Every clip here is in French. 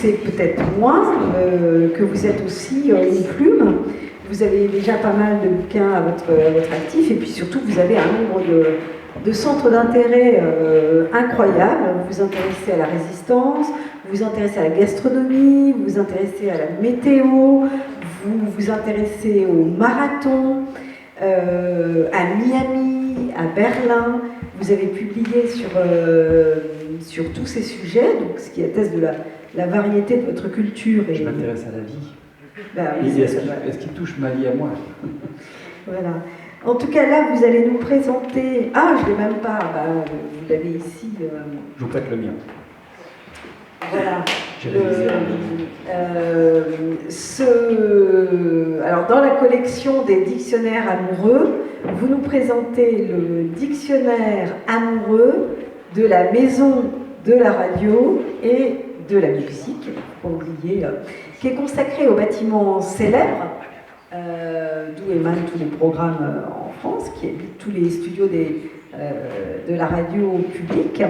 sait peut-être moins que vous êtes aussi une plume. Vous avez déjà pas mal de bouquins à votre actif, et puis surtout vous avez un nombre de centres d'intérêt incroyables. Vous vous intéressez à la résistance, vous vous intéressez à la gastronomie, vous vous intéressez à la météo, vous vous intéressez au marathon, à Miami, à Berlin. Vous avez publié sur tous ces sujets, donc ce qui atteste de la variété de votre culture. Je m'intéresse à la vie. Ben, oui, est-ce qu'il touche ma vie à moi? Voilà. En tout cas, là, vous allez nous présenter... Ah, je ne l'ai même pas. Vous l'avez ici. Je vous prête le mien. Voilà. J'ai révisé Alors, dans la collection des dictionnaires amoureux, vous nous présentez le dictionnaire amoureux de la maison de la radio et de la musique, pour oublier, qui est consacré aux bâtiments célèbres, d'où émanent tous les programmes en France, qui habitent tous les studios de la radio publique.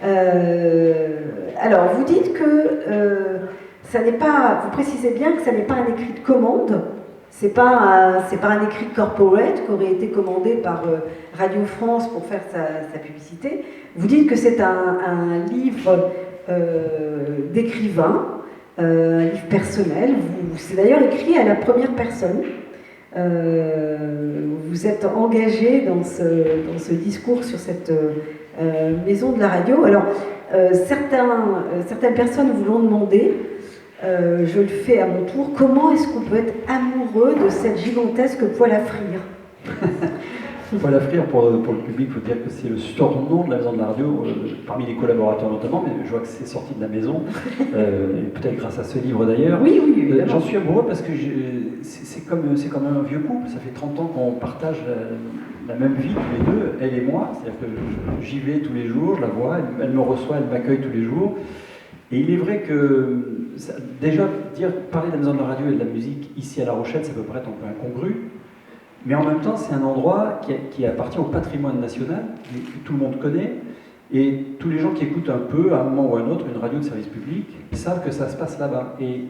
Alors, vous dites que ça n'est pas, vous précisez bien que ça n'est pas un écrit de commande, c'est pas un écrit corporate qui aurait été commandé par Radio France pour faire sa publicité. Vous dites que c'est un livre d'écrivain, un livre personnel. C'est d'ailleurs écrit à la première personne. Vous êtes engagé dans ce discours sur cette maison de la radio. Alors, certaines personnes vous l'ont demandé, je le fais à mon tour, comment est-ce qu'on peut être amoureux de cette gigantesque poêle à frire? Poêle à frire, pour le public, il faut dire que c'est le surnom de la maison de la radio, parmi les collaborateurs notamment, mais je vois que c'est sorti de la maison, peut-être grâce à ce livre d'ailleurs. Oui, évidemment. J'en suis amoureux parce que c'est comme un vieux couple, ça fait 30 ans qu'on partage la même vie tous les deux, elle et moi, c'est-à-dire que j'y vais tous les jours, je la vois, elle me reçoit, elle m'accueille tous les jours. Et il est vrai que, déjà, parler de la maison de la radio et de la musique ici à La Rochelle, ça peut paraître un peu incongru, mais en même temps, c'est un endroit qui appartient au patrimoine national, que tout le monde connaît, et tous les gens qui écoutent un peu, à un moment ou à un autre, une radio de service public, ils savent que ça se passe là-bas. Et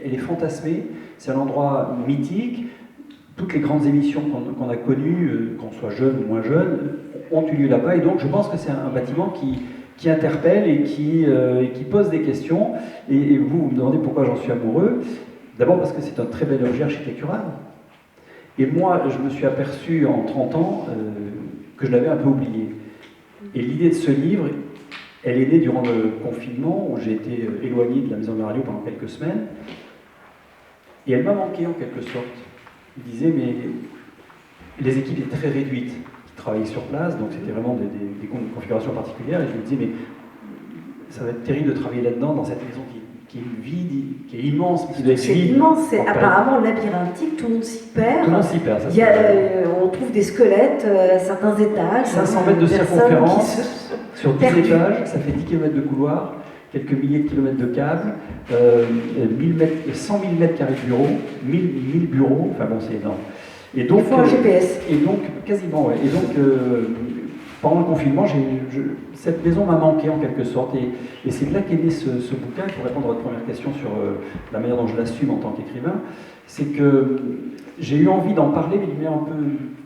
elle est fantasmée, c'est un endroit mythique. Toutes les grandes émissions qu'on a connues, qu'on soit jeune ou moins jeune, ont eu lieu là-bas, et donc je pense que c'est un bâtiment qui interpelle et qui pose des questions. Et vous me demandez pourquoi j'en suis amoureux. D'abord parce que c'est un très bel objet architectural. Et moi, je me suis aperçu en 30 ans que je l'avais un peu oublié. Et l'idée de ce livre, elle est née durant le confinement, où j'ai été éloigné de la maison de la radio pendant quelques semaines. Et elle m'a manqué en quelque sorte. Je disais, mais les équipes étaient très réduites qui travaillaient sur place, donc c'était vraiment des configurations particulières. Et je me disais, mais ça va être terrible de travailler là-dedans, dans cette maison qui est vide, qui est immense. C'est immense, c'est apparemment labyrinthique, tout le monde s'y perd. Tout le monde s'y perd, ça. On trouve des squelettes à certains étages. 500 mètres de circonférence sur 10 étages, ça fait 10 km de couloir, quelques milliers de kilomètres de câbles, 100 000 mètres carrés de bureaux, 1000 bureaux, enfin bon, c'est énorme. Et donc, il faut un GPS. Et donc, quasiment, ouais. Et donc, pendant le confinement, cette maison m'a manqué en quelque sorte. Et c'est de là qu'est né ce bouquin, pour répondre à votre première question sur la manière dont je l'assume en tant qu'écrivain. C'est que j'ai eu envie d'en parler, mais d'une manière un peu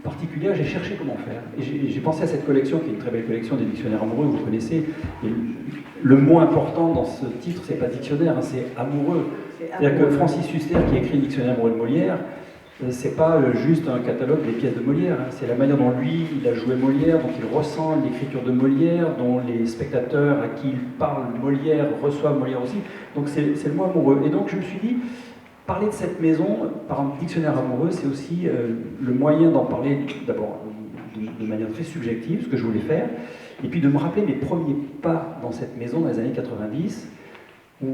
particulière. J'ai cherché comment faire. Et j'ai pensé à cette collection, qui est une très belle collection des dictionnaires amoureux, vous connaissez. Et le mot important dans ce titre, c'est pas dictionnaire, hein, c'est amoureux. C'est-à-dire que Francis Huster, qui a écrit le dictionnaire amoureux de Molière, c'est pas juste un catalogue des pièces de Molière, hein. C'est la manière dont lui, il a joué Molière, dont il ressent l'écriture de Molière, dont les spectateurs à qui il parle Molière reçoivent Molière aussi. Donc c'est le mot amoureux. Et donc je me suis dit, parler de cette maison par un dictionnaire amoureux, c'est aussi le moyen d'en parler d'abord de manière très subjective, ce que je voulais faire, et puis de me rappeler mes premiers pas dans cette maison dans les années 90, où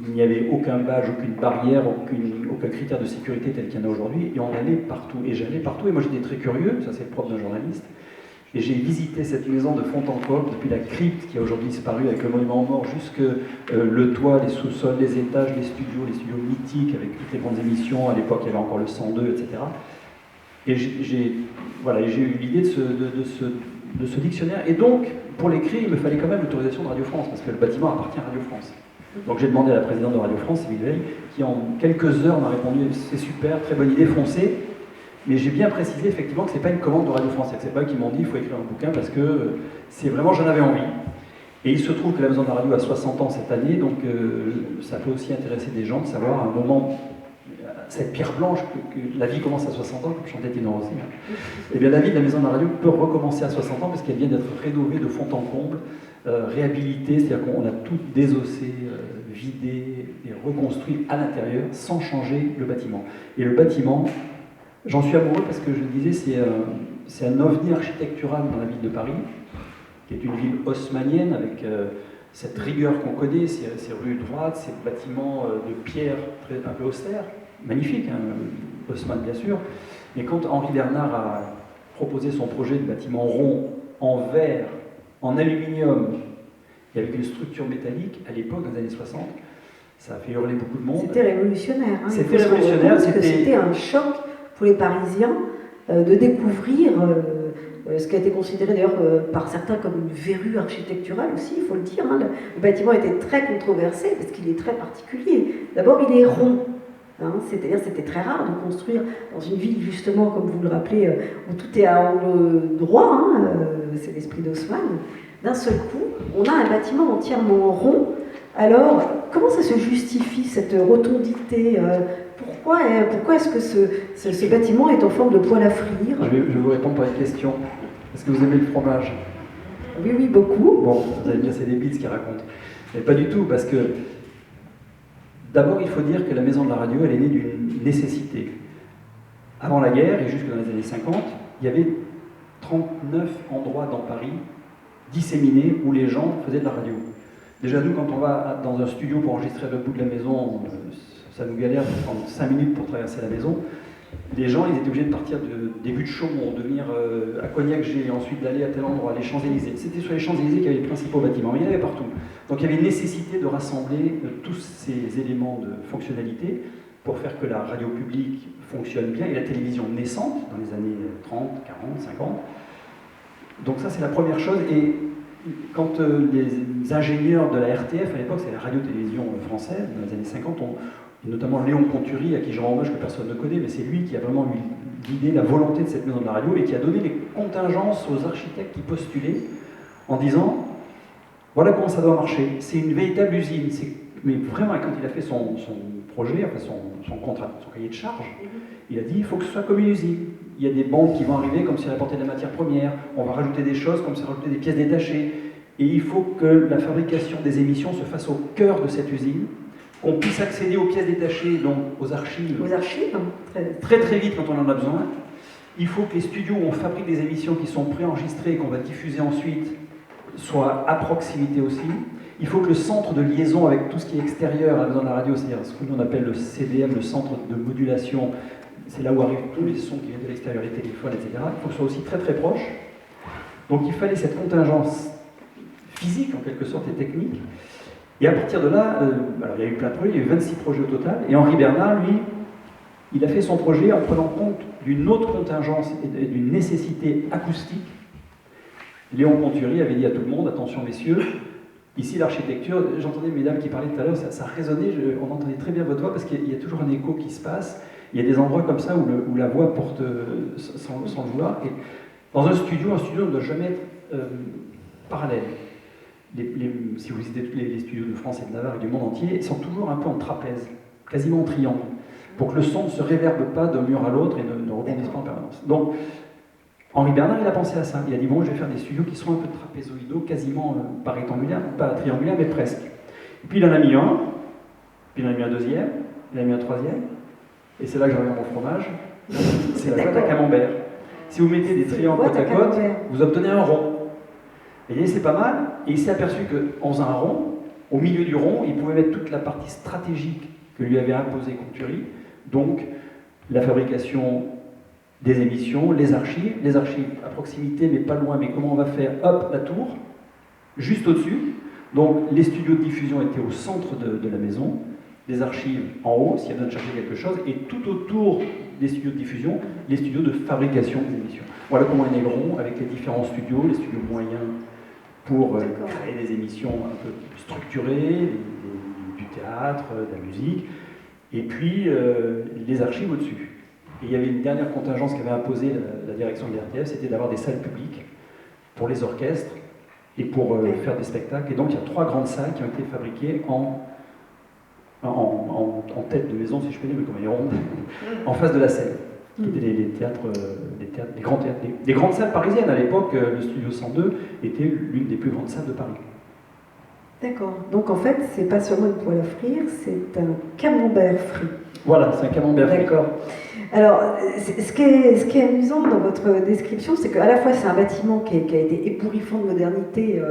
il n'y avait aucun badge, aucune barrière, aucun critère de sécurité tel qu'il y en a aujourd'hui, et on allait partout, et j'allais partout, et moi j'étais très curieux, ça c'est le propre d'un journaliste, et j'ai visité cette maison de fond en comble, depuis la crypte qui a aujourd'hui disparu avec le monument aux morts, jusque le toit, les sous-sols, les étages, les studios mythiques avec toutes les grandes émissions, à l'époque il y avait encore le 102, etc. Et j'ai eu l'idée de ce dictionnaire, et donc, pour l'écrire, il me fallait quand même l'autorisation de Radio France, parce que le bâtiment appartient à Radio France. Donc j'ai demandé à la présidente de Radio France, Sylvie Veil, qui en quelques heures m'a répondu « c'est super, très bonne idée, foncez ». Mais j'ai bien précisé effectivement que ce n'est pas une commande de Radio France, c'est pas eux qui m'ont dit « il faut écrire un bouquin » parce que c'est vraiment, j'en avais envie. Et il se trouve que la Maison de la Radio a 60 ans cette année, donc ça peut aussi intéresser des gens de savoir à un moment, cette pierre blanche, que la vie commence à 60 ans, comme chantait Tino Rossi. Et bien la vie de la Maison de la Radio peut recommencer à 60 ans parce qu'elle vient d'être rénovée de fond en comble, réhabilitée, c'est-à-dire qu'on a tout désossé, vidé et reconstruit à l'intérieur sans changer le bâtiment. Et le bâtiment, j'en suis amoureux parce que je le disais, c'est un ovni architectural dans la ville de Paris, qui est une ville haussmannienne avec cette rigueur qu'on connaît, ces rues droites, ces bâtiments de pierre un peu austères, magnifiques, hein, Haussmann bien sûr. Mais quand Henri Bernard a proposé son projet de bâtiment rond en verre, en aluminium et avec une structure métallique, à l'époque, dans les années 60, ça a fait hurler beaucoup de monde. C'était révolutionnaire. Hein. C'était révolutionnaire. C'était un choc pour les Parisiens de découvrir ce qui a été considéré d'ailleurs par certains comme une verrue architecturale aussi, il faut le dire. Hein. Le bâtiment était très controversé parce qu'il est très particulier. D'abord, il est rond. Hein, c'est-à-dire c'était très rare de construire dans une ville justement, comme vous le rappelez, où tout est à angle droit, hein, c'est l'esprit d'Haussmann. D'un seul coup, on a un bâtiment entièrement rond. Alors, comment ça se justifie, cette rotondité pourquoi est-ce que ce bâtiment est en forme de poêle à frire? Je vais vous répondre par une question. Est-ce que vous aimez le fromage? Oui, oui, beaucoup. Bon, vous allez me dire c'est débile ce qu'il raconte. Mais pas du tout, parce que d'abord, il faut dire que la Maison de la Radio, elle est née d'une nécessité. Avant la guerre, et jusque dans les années 50, il y avait 39 endroits dans Paris disséminés où les gens faisaient de la radio. Déjà, nous, quand on va dans un studio pour enregistrer à l'autre bout de la maison, ça nous galère de prendre 5 minutes pour traverser la maison. Les gens, ils étaient obligés de partir des buts de Chaumont, de venir à Cognac-G, ensuite d'aller à tel endroit, les Champs-Élysées. C'était sur les Champs-Élysées qu'il y avait les principaux bâtiments, mais il y en avait partout. Donc il y avait une nécessité de rassembler tous ces éléments de fonctionnalité pour faire que la radio publique fonctionne bien et la télévision naissante dans les années 30, 40, 50. Donc ça, c'est la première chose. Et quand les ingénieurs de la RTF, à l'époque, c'est la radio-télévision française, dans les années 50, et notamment Léon Pontury, à qui je rends hommage, que personne ne connaît, mais c'est lui qui a vraiment eu l'idée, la volonté de cette maison de la radio, et qui a donné les contingences aux architectes qui postulaient, en disant, voilà comment ça doit marcher, c'est une véritable usine. Mais vraiment, quand il a fait son projet, enfin son contrat, son cahier de charge, il a dit, il faut que ce soit comme une usine. Il y a des banques qui vont arriver comme si elles apportaient de la matière première, on va rajouter des choses comme si on rajoutait des pièces détachées, et il faut que la fabrication des émissions se fasse au cœur de cette usine, qu'on puisse accéder aux pièces détachées, donc aux archives. Aux archives, très très vite quand on en a besoin. Il faut que les studios où on fabrique des émissions qui sont préenregistrées et qu'on va diffuser ensuite soient à proximité aussi. Il faut que le centre de liaison avec tout ce qui est extérieur à la maison de la radio, c'est-à-dire ce que nous on appelle le CDM, le centre de modulation, c'est là où arrivent tous les sons qui viennent de l'extérieur, les téléphones, etc. Il faut que ce soit aussi très très proche. Donc il fallait cette contingence physique en quelque sorte et technique. Et à partir de là, alors il y a eu plein de projets, il y a eu 26 projets au total, et Henri Bernard, lui, il a fait son projet en prenant compte d'une autre contingence et d'une nécessité acoustique. Léon Pontury avait dit à tout le monde, attention messieurs, ici l'architecture, j'entendais mesdames qui parlaient tout à l'heure, ça résonnait, on entendait très bien votre voix parce qu'il y a toujours un écho qui se passe, il y a des endroits comme ça où la voix porte sans le vouloir, et dans un studio ne doit jamais être parallèle. Si vous visitez tous les studios de France et de Navarre et du monde entier, ils sont toujours un peu en trapèze, quasiment en triangle, pour que le son ne se réverbe pas d'un mur à l'autre et ne rebondisse pas en permanence. Donc, Henri Bernard, il a pensé à ça. Il a dit, bon, je vais faire des studios qui sont un peu trapézoïdaux, quasiment pas rectangulaires, pas triangulaires, mais presque. Et puis il en a mis un, puis il en a mis un deuxième, il en a mis un troisième, et c'est là que j'en reviens à mon fromage, c'est la boîte à camembert. Si vous mettez des triangles côte à côte, vous obtenez un rond. Et c'est pas mal, et il s'est aperçu qu'en faisant un rond, au milieu du rond, il pouvait mettre toute la partie stratégique que lui avait imposée Pontury, donc la fabrication des émissions, les archives à proximité, mais pas loin, mais comment on va faire, hop, la tour, juste au-dessus. Donc les studios de diffusion étaient au centre de la maison, les archives en haut, s'il y a besoin de chercher quelque chose, et tout autour des studios de diffusion, les studios de fabrication des émissions. Voilà comment est né le rond, avec les différents studios, les studios moyens, pour créer des émissions un peu structurées, théâtre, de la musique, et puis les archives au-dessus. Et il y avait une dernière contingence qu'avait imposée la direction de l'RTF, c'était d'avoir des salles publiques pour les orchestres et pour faire des spectacles. Et donc il y a 3 grandes salles qui ont été fabriquées en tête de maison, si je peux dire, mais comme elles rondes, en face de la scène, qui étaient les grandes salles parisiennes. À l'époque, le Studio 102 était l'une des plus grandes salles de Paris. D'accord. Donc en fait, c'est pas seulement une poêle à frire, c'est un camembert frit. Voilà, c'est un camembert frit. D'accord. Alors, ce qui est amusant dans votre description, c'est qu'à la fois c'est un bâtiment qui a été ébouriffant de modernité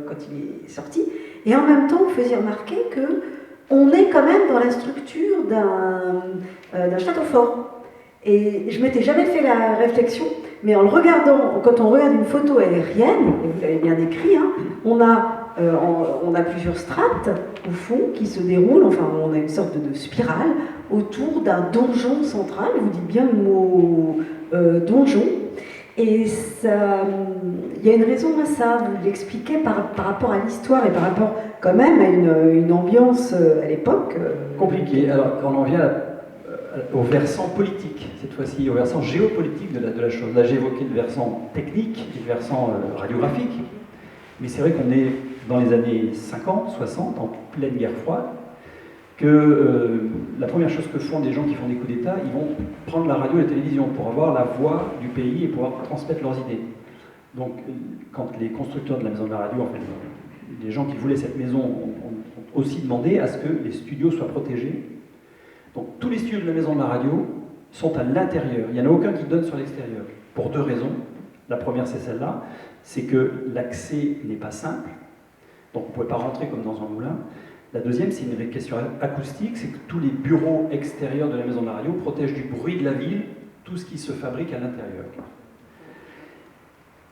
quand il est sorti, et en même temps, vous faisiez remarquer que on est quand même dans la structure d'un château fort. Et je m'étais jamais fait la réflexion, mais en le regardant, quand on regarde une photo aérienne, et vous l'avez bien décrit, hein, on a plusieurs strates au fond qui se déroulent, enfin on a une sorte de spirale autour d'un donjon central, vous dites bien le mot donjon, et il y a une raison à ça, vous l'expliquez par rapport à l'histoire et par rapport quand même à une ambiance à l'époque. Compliqué, alors on en vient au versant politique, cette fois-ci au versant géopolitique de la chose. Là j'ai évoqué le versant technique et le versant radiographique, mais c'est vrai qu'on est dans les années 50, 60, en pleine guerre froide, que la première chose que font des gens qui font des coups d'État, ils vont prendre la radio et la télévision pour avoir la voix du pays et pouvoir transmettre leurs idées. Donc quand les constructeurs de la maison de la radio, en fait, les gens qui voulaient cette maison ont aussi demandé à ce que les studios soient protégés. Donc tous les studios de la maison de la radio sont à l'intérieur, il n'y en a aucun qui donne sur l'extérieur, pour 2 raisons. La première c'est celle-là, c'est que l'accès n'est pas simple, donc on ne pouvait pas rentrer comme dans un moulin. La deuxième, c'est une question acoustique, c'est que tous les bureaux extérieurs de la maison de la radio protègent du bruit de la ville tout ce qui se fabrique à l'intérieur.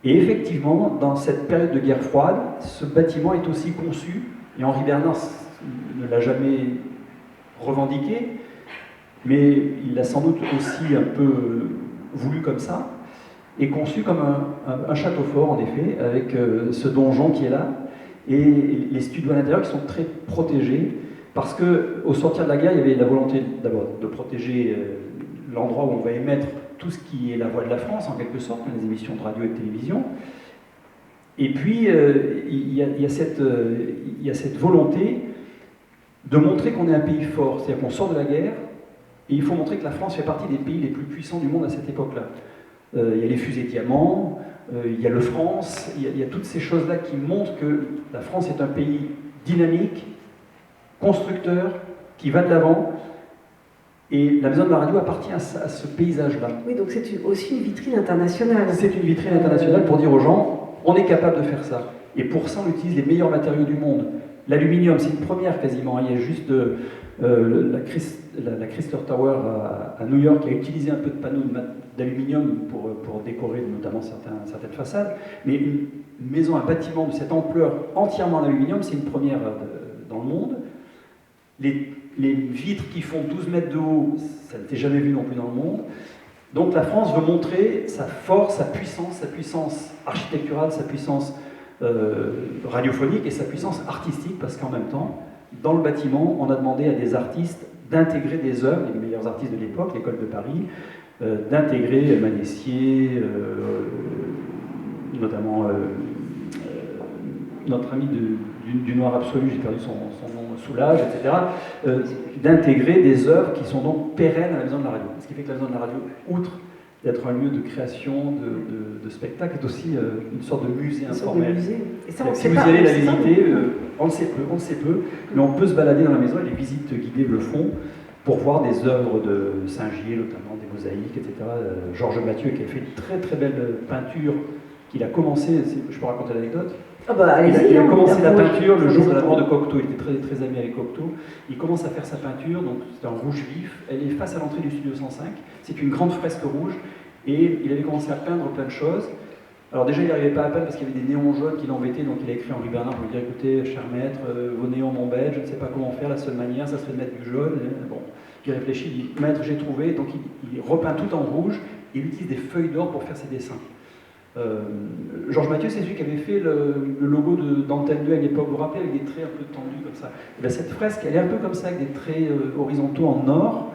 Et effectivement, dans cette période de guerre froide, ce bâtiment est aussi conçu, et Henri Bernard ne l'a jamais revendiqué, mais il l'a sans doute aussi un peu voulu comme ça, est conçu comme un château fort, en effet, avec ce donjon qui est là, et les studios à l'intérieur qui sont très protégés, parce qu'au sortir de la guerre, il y avait la volonté d'abord de protéger l'endroit où on va émettre tout ce qui est la voix de la France, en quelque sorte, les émissions de radio et de télévision. Et puis, il y a cette volonté de montrer qu'on est un pays fort, c'est-à-dire qu'on sort de la guerre, et il faut montrer que la France fait partie des pays les plus puissants du monde à cette époque-là. Il y a les fusées diamants, il y a le France, il y a toutes ces choses-là qui montrent que la France est un pays dynamique, constructeur, qui va de l'avant, et la maison de la radio appartient à ce paysage-là. Oui, donc c'est aussi une vitrine internationale. C'est une vitrine internationale pour dire aux gens, on est capable de faire ça. Et pour ça, on utilise les meilleurs matériaux du monde. L'aluminium, c'est une première quasiment. Il y a juste la Chrysler Tower à New York qui a utilisé un peu de panneaux d'aluminium pour décorer notamment certaines façades. Mais une maison, un bâtiment de cette ampleur entièrement en aluminium, c'est une première dans le monde. Les vitres qui font 12 mètres de haut, ça n'était jamais vu non plus dans le monde. Donc la France veut montrer sa force, sa puissance architecturale, sa puissance radiophonique et sa puissance artistique, parce qu'en même temps, dans le bâtiment, on a demandé à des artistes d'intégrer des œuvres, les meilleurs artistes de l'époque, l'école de Paris, d'intégrer Manessier, notamment notre ami du Noir absolu, j'ai perdu son nom, Soulage, etc., d'intégrer des œuvres qui sont donc pérennes à la maison de la radio. Ce qui fait que la maison de la radio, outre d'être un lieu de création, de spectacle, est aussi une sorte de musée informel. Et ça, si vous y allez la visiter, on le sait peu, mais on peut se balader dans la maison et les visites guidées le font pour voir des œuvres de Saint-Gier, notamment des mosaïques, etc. Georges Mathieu qui a fait une très très belle peinture qu'il a commencé, je peux raconter l'anecdote. Ah bah, il a commencé la peinture le jour de la mort de Cocteau, il était très, très ami avec Cocteau. Il commence à faire sa peinture, donc c'est en rouge vif, elle est face à l'entrée du studio 105, c'est une grande fresque rouge, et il avait commencé à peindre plein de choses. Alors déjà il n'arrivait pas à peindre parce qu'il y avait des néons jaunes qui l'embêtaient, donc il a écrit Henri Bernard pour lui dire écoutez, cher maître, vos néons m'embêtent, je ne sais pas comment faire, la seule manière ça serait de mettre du jaune. Bon, il réfléchit, il dit maître j'ai trouvé, donc il repeint tout en rouge, et il utilise des feuilles d'or pour faire ses dessins. Georges Mathieu, c'est celui qui avait fait le logo d'Antenne 2 à l'époque, vous vous rappelez, avec des traits un peu tendus comme ça. Et bien, cette fresque, elle est un peu comme ça, avec des traits horizontaux en or,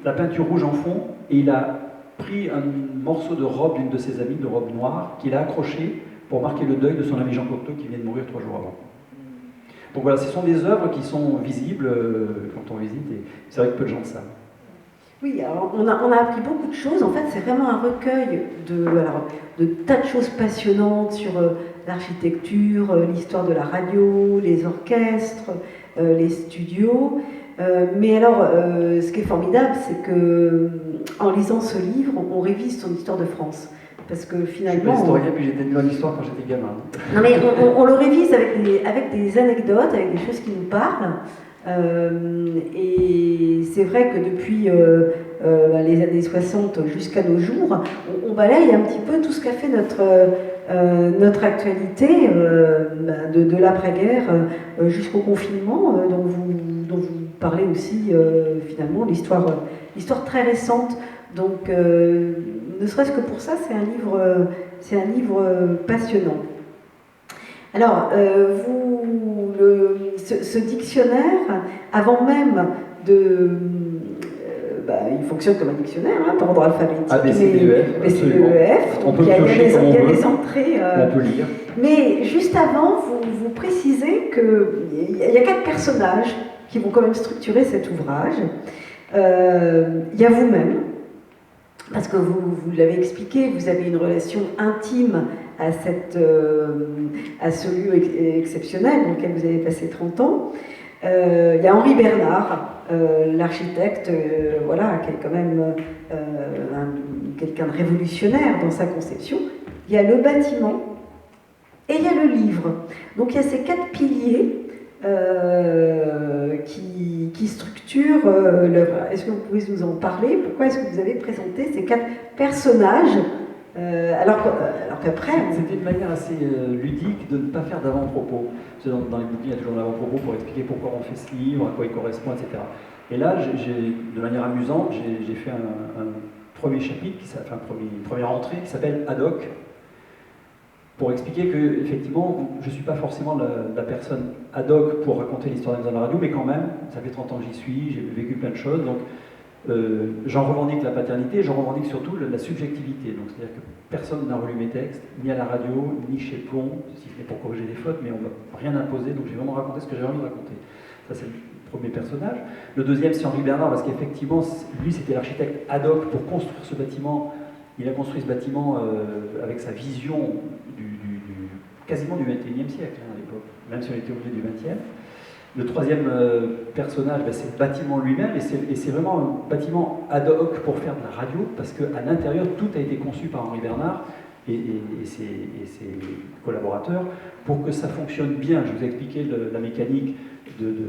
la peinture rouge en fond, et il a pris un morceau de robe d'une de ses amies, de robe noire, qu'il a accroché pour marquer le deuil de son ami Jean Cocteau qui vient de mourir 3 jours avant. Donc voilà, ce sont des œuvres qui sont visibles quand on visite, et c'est vrai que peu de gens le savent. Oui, alors on a appris beaucoup de choses. En fait, c'est vraiment un recueil de tas de choses passionnantes sur l'architecture, l'histoire de la radio, les orchestres, les studios. Mais alors, ce qui est formidable, c'est que en lisant ce livre, on révise son histoire de France. Parce que finalement. Je suis pas historien, puis j'étais nul en histoire quand j'étais gamin. Non, mais on le révise avec des anecdotes, avec des choses qui nous parlent. Et c'est vrai que depuis les années 60 jusqu'à nos jours, on balaye un petit peu tout ce qu'a fait notre actualité de l'après-guerre jusqu'au confinement, dont vous parlez aussi finalement, l'histoire très récente. Donc, ne serait-ce que pour ça, c'est un livre passionnant. Alors, ce dictionnaire, avant même de... il fonctionne comme un dictionnaire, par ordre alphabétique. ABCDEF. Donc il y a des entrées. On peut lire. Mais juste avant, vous précisez qu'il y a 4 personnages qui vont quand même structurer cet ouvrage. Il y a vous-même, parce que vous l'avez expliqué, vous avez une relation intime à ce lieu exceptionnel dans lequel vous avez passé 30 ans. Il y a Henri Bernard, l'architecte, qui est quand même quelqu'un de révolutionnaire dans sa conception. Il y a le bâtiment et il y a le livre. Donc il y a ces 4 piliers qui structurent l'œuvre. Est-ce que vous pouvez nous en parler? Pourquoi est-ce que vous avez présenté ces 4 personnages alors qu'après... C'était une manière assez ludique de ne pas faire d'avant-propos. Dans les bouquins, il y a toujours un avant-propos pour expliquer pourquoi on fait ce livre, à quoi il correspond, etc. Et là, de manière amusante, j'ai fait un premier chapitre, une première entrée qui s'appelle Ad hoc, pour expliquer que, effectivement, je ne suis pas forcément la personne ad hoc pour raconter l'histoire de la maison de la radio, mais quand même, ça fait 30 ans que j'y suis, j'ai vécu plein de choses, donc j'en revendique la paternité, j'en revendique surtout la subjectivité. Donc c'est-à-dire que personne n'a relu mes textes, ni à la radio, ni chez Plomb, si ce n'est pour corriger des fautes, mais on ne m'a rien imposé, donc j'ai vraiment raconté ce que j'ai envie de raconter. Ça, c'est le premier personnage. Le deuxième, c'est Henri Bernard, parce qu'effectivement, lui, c'était l'architecte ad hoc pour construire ce bâtiment. Il a construit ce bâtiment avec sa vision quasiment du XXIe siècle, à l'époque, même si on était au milieu du XXe. Le troisième personnage, c'est le bâtiment lui-même, et c'est vraiment un bâtiment ad hoc pour faire de la radio, parce qu'à l'intérieur, tout a été conçu par Henri Bernard et ses collaborateurs pour que ça fonctionne bien. Je vous ai expliqué la mécanique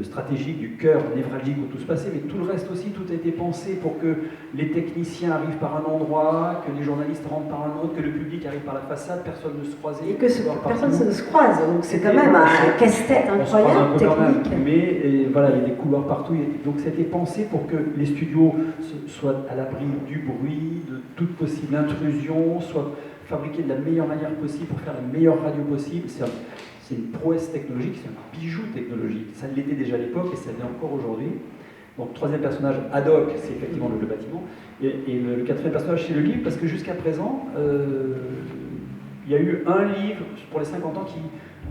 stratégique du cœur névralgique où tout se passait, mais tout le reste aussi, tout a été pensé pour que les techniciens arrivent par un endroit, que les journalistes rentrent par un autre, que le public arrive par la façade, personne ne se croise. Et que personne ne se croise, donc c'est quand même un casse-tête incroyable, technique. Mais voilà, il y a des couloirs partout, donc c'était pensé pour que les studios soient à l'abri du bruit, de toute possible intrusion, soient fabriqués de la meilleure manière possible pour faire la meilleure radio possible. C'est une prouesse technologique, c'est un bijou technologique. Ça l'était déjà à l'époque et ça l'est encore aujourd'hui. Donc, troisième personnage, ad hoc, c'est effectivement le bâtiment. Et le quatrième personnage, c'est le livre, parce que jusqu'à présent, il y a eu un livre pour les 50 ans qui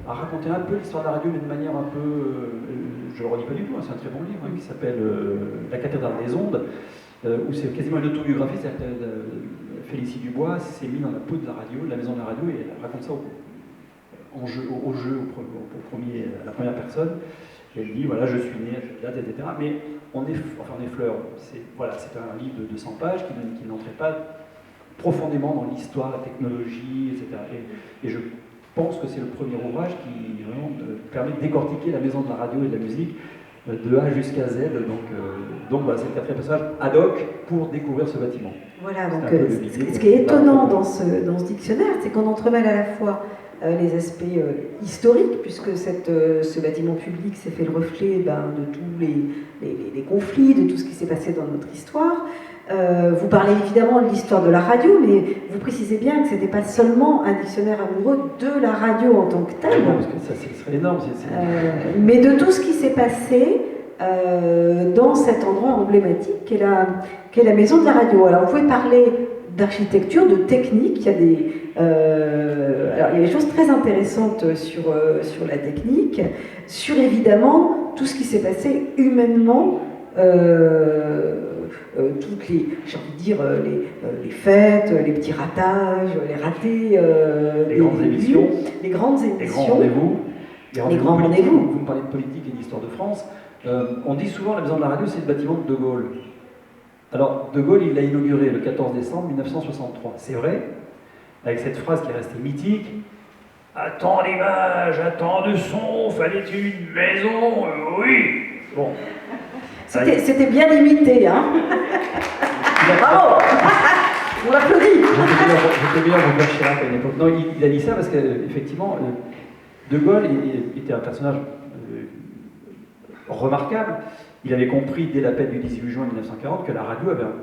a raconté un peu l'histoire de la radio, mais de manière un peu... je ne le redis pas du tout, c'est un très bon livre, qui s'appelle La cathédrale des ondes, où c'est quasiment une autobiographie, c'est-à-dire que Félicie Dubois s'est mise dans la peau de la radio, de la maison de la radio, et elle raconte ça au la première personne. Et elle dit, voilà, je suis né à cette date, etc. Mais on effleure. C'est un livre de 200 pages qui n'entrait pas profondément dans l'histoire, la technologie, etc. Et je pense que c'est le premier ouvrage qui vraiment permet de décortiquer la maison de la radio et de la musique de A jusqu'à Z. Donc voilà, c'est le quatrième passage ad hoc pour découvrir ce bâtiment. Voilà, donc ce qui est étonnant dans ce dictionnaire, c'est qu'on entremêle à la fois les aspects historiques, puisque ce bâtiment public s'est fait le reflet de tous les conflits, de tout ce qui s'est passé dans notre histoire, Vous parlez évidemment de l'histoire de la radio, mais vous précisez bien que ce n'était pas seulement un dictionnaire amoureux de la radio en tant que telle. Non, parce que ça, ce serait énorme. Mais de tout ce qui s'est passé dans cet endroit emblématique qu'est la maison de la radio. Alors vous pouvez parler d'architecture, de technique. Il y a des choses très intéressantes sur la technique, sur évidemment tout ce qui s'est passé humainement. Toutes les, j'ai envie de dire, les fêtes, les petits ratages, les ratés, les grandes émissions, les grands rendez-vous. Les grands rendez-vous. Vous me parlez de politique et d'histoire de France. On dit souvent la maison de la radio, c'est le bâtiment de De Gaulle. Alors, De Gaulle, il l'a inauguré le 14 décembre 1963. C'est vrai, avec cette phrase qui est restée mythique. À tant d'images, à tant de sons, fallait une maison, oui. Bon. C'était bien limité, hein. Bravo. On l'applaudit. J'étais bien pour Jacques Chirac à une époque. Non, il a dit ça parce qu'effectivement, De Gaulle était un personnage remarquable. Il avait compris dès l'appel du 18 juin 1940 que la radio avait un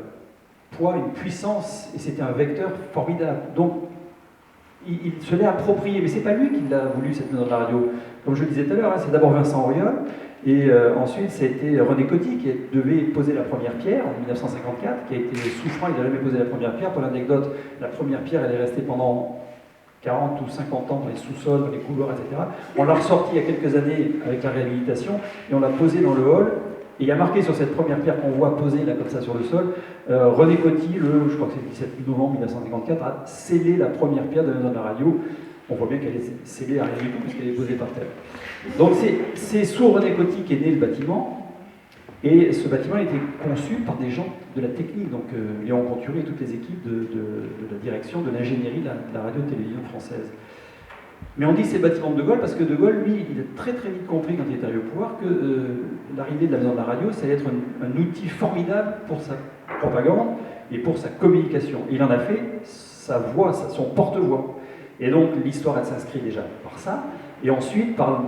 poids, une puissance, et c'était un vecteur formidable. Donc, il se l'est approprié, mais c'est pas lui qui l'a voulu, cette maison de la radio. Comme je le disais tout à l'heure, hein, c'est d'abord Vincent Auriol, et ensuite c'était René Coty qui devait poser la première pierre en 1954, qui a été souffrant, il n'a jamais posé la première pierre. Pour l'anecdote, la première pierre, elle est restée pendant 40 ou 50 ans dans les sous-sols, dans les couloirs, etc. On l'a ressortie il y a quelques années avec la réhabilitation, et on l'a posée dans le hall. Et il y a marqué sur cette première pierre qu'on voit posée là comme ça sur le sol, René Coty, je crois que c'est le 17 novembre 1954, a scellé la première pierre de la maison de la radio. On voit bien qu'elle est scellée à rien du tout puisqu'elle est posée par terre. Donc c'est sous René Coty qu'est né le bâtiment, et ce bâtiment a été conçu par des gens de la technique, donc Léon Conturier et toutes les équipes de la direction de l'ingénierie de la radio-télévision française. Mais on dit c'est le bâtiment de Gaulle parce que De Gaulle, lui, il a très très vite compris quand il est arrivé au pouvoir que l'arrivée de la maison de la radio, ça allait être un outil formidable pour sa propagande et pour sa communication. Et il en a fait sa voix, son porte-voix. Et donc l'histoire, elle s'inscrit déjà par ça, et ensuite par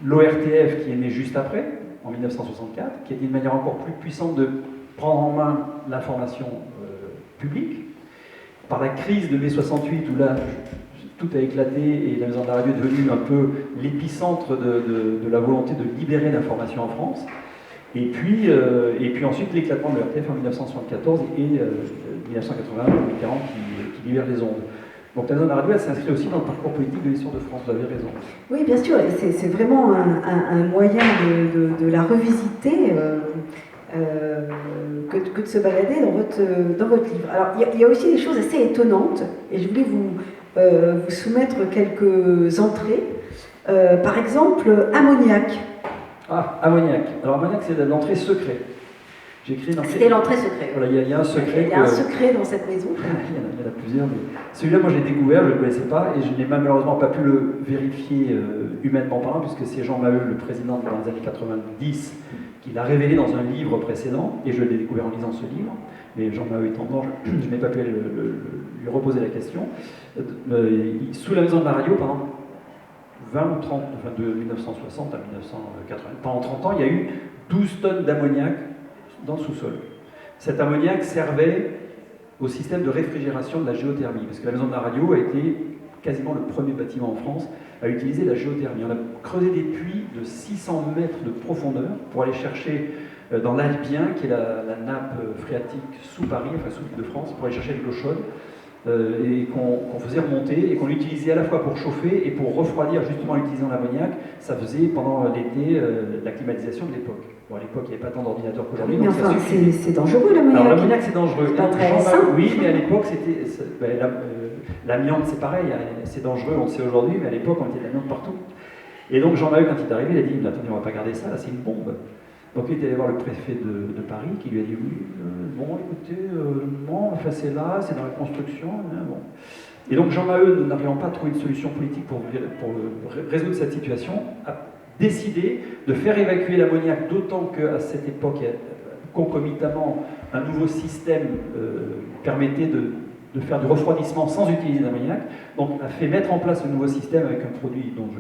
l'ORTF qui est né juste après, en 1964, qui a été une manière encore plus puissante de prendre en main l'information publique, par la crise de mai 68 où là, tout a éclaté et la maison de la radio est devenue un peu l'épicentre de la volonté de libérer l'information en France. Et puis ensuite l'éclatement de l'ORTF en 1974 et 1981, Mitterrand qui libère les ondes. Donc la maison de la radio, elle s'inscrit aussi dans le parcours politique de l'histoire de France, vous avez raison. Oui, bien sûr, c'est vraiment un moyen de la revisiter que de se balader dans votre livre. Alors il y a aussi des choses assez étonnantes, et je voulais vous soumettre quelques entrées. Par exemple, ammoniac. Ah, ammoniac. Alors ammoniac, c'est l'entrée secret. C'était l'entrée secret. Voilà, il y a un secret. Il y a un secret dans cette maison. Il y en a plusieurs, mais celui-là, moi, je l'ai découvert, je ne le connaissais pas, et je n'ai malheureusement pas pu le vérifier humainement parlant, puisque c'est Jean Maheu, le président dans les années 90, qui l'a révélé dans un livre précédent, et je l'ai découvert en lisant ce livre. Mais Jean Maheu étant mort, je n'ai pas pu lui reposer la question. Sous la maison de la radio, pendant 20 ou 30, enfin de 1960 à 1980, pendant 30 ans, il y a eu 12 tonnes d'ammoniac dans le sous-sol. Cet ammoniac servait au système de réfrigération de la géothermie, parce que la maison de la radio a été quasiment le premier bâtiment en France à utiliser la géothermie. On a creusé des puits de 600 mètres de profondeur pour aller chercher dans l'Albien, qui est la nappe phréatique sous Paris, enfin sous l'Île-de-France, pour aller chercher de l'eau chaude, et qu'on faisait remonter, et qu'on utilisait à la fois pour chauffer et pour refroidir, justement en utilisant l'ammoniac. Ça faisait pendant l'été la climatisation de l'époque. Bon, à l'époque, il n'y avait pas tant d'ordinateurs qu'aujourd'hui. Mais enfin, c'est dangereux l'ammoniac. Alors l'ammoniac, c'est dangereux. C'est pas très sain. Oui, mais à l'époque, l'amiante, c'est pareil, c'est dangereux, on le sait aujourd'hui, mais à l'époque, on mettait de l'amiante partout. Et donc Jean Maheu, quand il est arrivé, il a dit « Attendez, on ne va pas garder ça, là, c'est une bombe ». Donc il est allé voir le préfet de Paris qui lui a dit « Oui, bon, écoutez, non, enfin c'est là, c'est dans la construction, hein, bon ». Et donc Jean Maheu, n'arrivant pas à trouver une solution politique pour résoudre cette situation, a décidé de faire évacuer l'ammoniac, d'autant qu'à cette époque, concomitamment, un nouveau système permettait de faire du refroidissement sans utiliser l'ammoniac. Donc a fait mettre en place ce nouveau système avec un produit dont je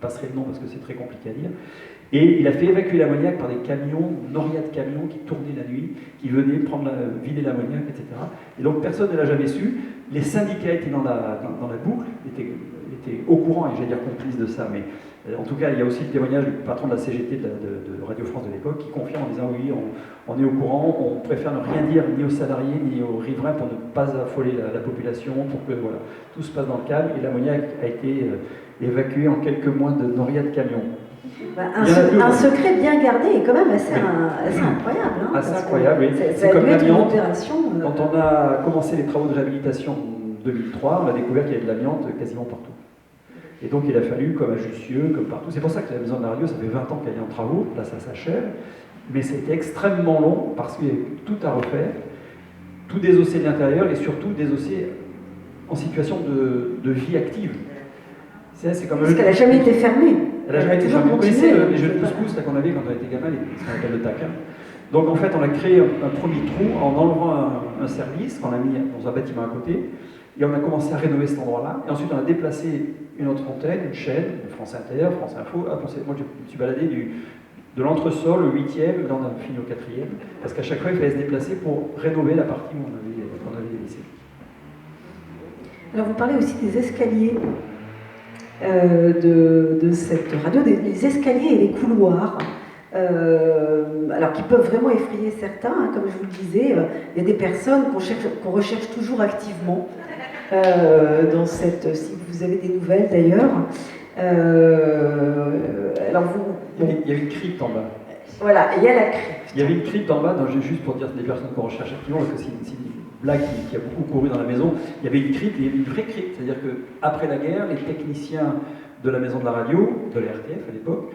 passerai le nom parce que c'est très compliqué à dire. Et il a fait évacuer l'ammoniac par des camions, noria de camions qui tournaient la nuit, qui venaient vider l'ammoniac, etc. Et donc personne ne l'a jamais su. Les syndicats étaient dans la boucle, étaient au courant, et j'allais dire complices de ça, mais en tout cas, il y a aussi le témoignage du patron de la CGT de Radio France de l'époque qui confirme en disant oui, on est au courant, on préfère ne rien dire ni aux salariés ni aux riverains pour ne pas affoler la population, pour que voilà, tout se passe dans le calme. Et l'ammoniac a été évacué en quelques mois de noria de camions. Un secret bien gardé et quand même assez incroyable. Hein, assez incroyable, oui. C'est comme l'amiante. Quand on a commencé les travaux de réhabilitation en 2003, on a découvert qu'il y avait de l'amiante quasiment partout. Et donc il a fallu, comme à Jussieu, comme partout, c'est pour ça que la maison de la radio, ça fait 20 ans qu'elle est en travaux, là ça s'achève, mais c'était extrêmement long parce qu'il y a tout à refaire, tout désosser de l'intérieur et surtout désosser en situation de vie active. C'est comme parce qu'elle n'a jamais été fermée. Elle n'a jamais été fermée. Vous connaissez les jeux de pouce qu'on avait quand on était gamin, ce qu'on appelle le taquin. Donc en fait, on a créé un premier trou en enlevant un service qu'on a mis dans un bâtiment à côté. Et on a commencé à rénover cet endroit-là. Et ensuite, on a déplacé une autre antenne, une chaîne, France Inter, France Info. Moi, je me suis baladé de l'entresol au 8e, là on a fini au 4e. Parce qu'à chaque fois, il fallait se déplacer pour rénover la partie où on avait laissé. Alors, vous parlez aussi des escaliers de cette radio, des escaliers et les couloirs. Alors qui peuvent vraiment effrayer certains, hein, comme je vous le disais, il y a des personnes qu'on recherche toujours activement dans cette. Si vous avez des nouvelles d'ailleurs. Alors il y avait une crypte en bas. Voilà, il y a la crypte. Il y avait une crypte en bas, donc juste pour dire des personnes qu'on recherche activement, parce que c'est une blague qui a beaucoup couru dans la maison. Il y avait une crypte, il y avait une vraie crypte, c'est-à-dire qu'après la guerre, les techniciens de la maison de la radio, de la RTF à l'époque,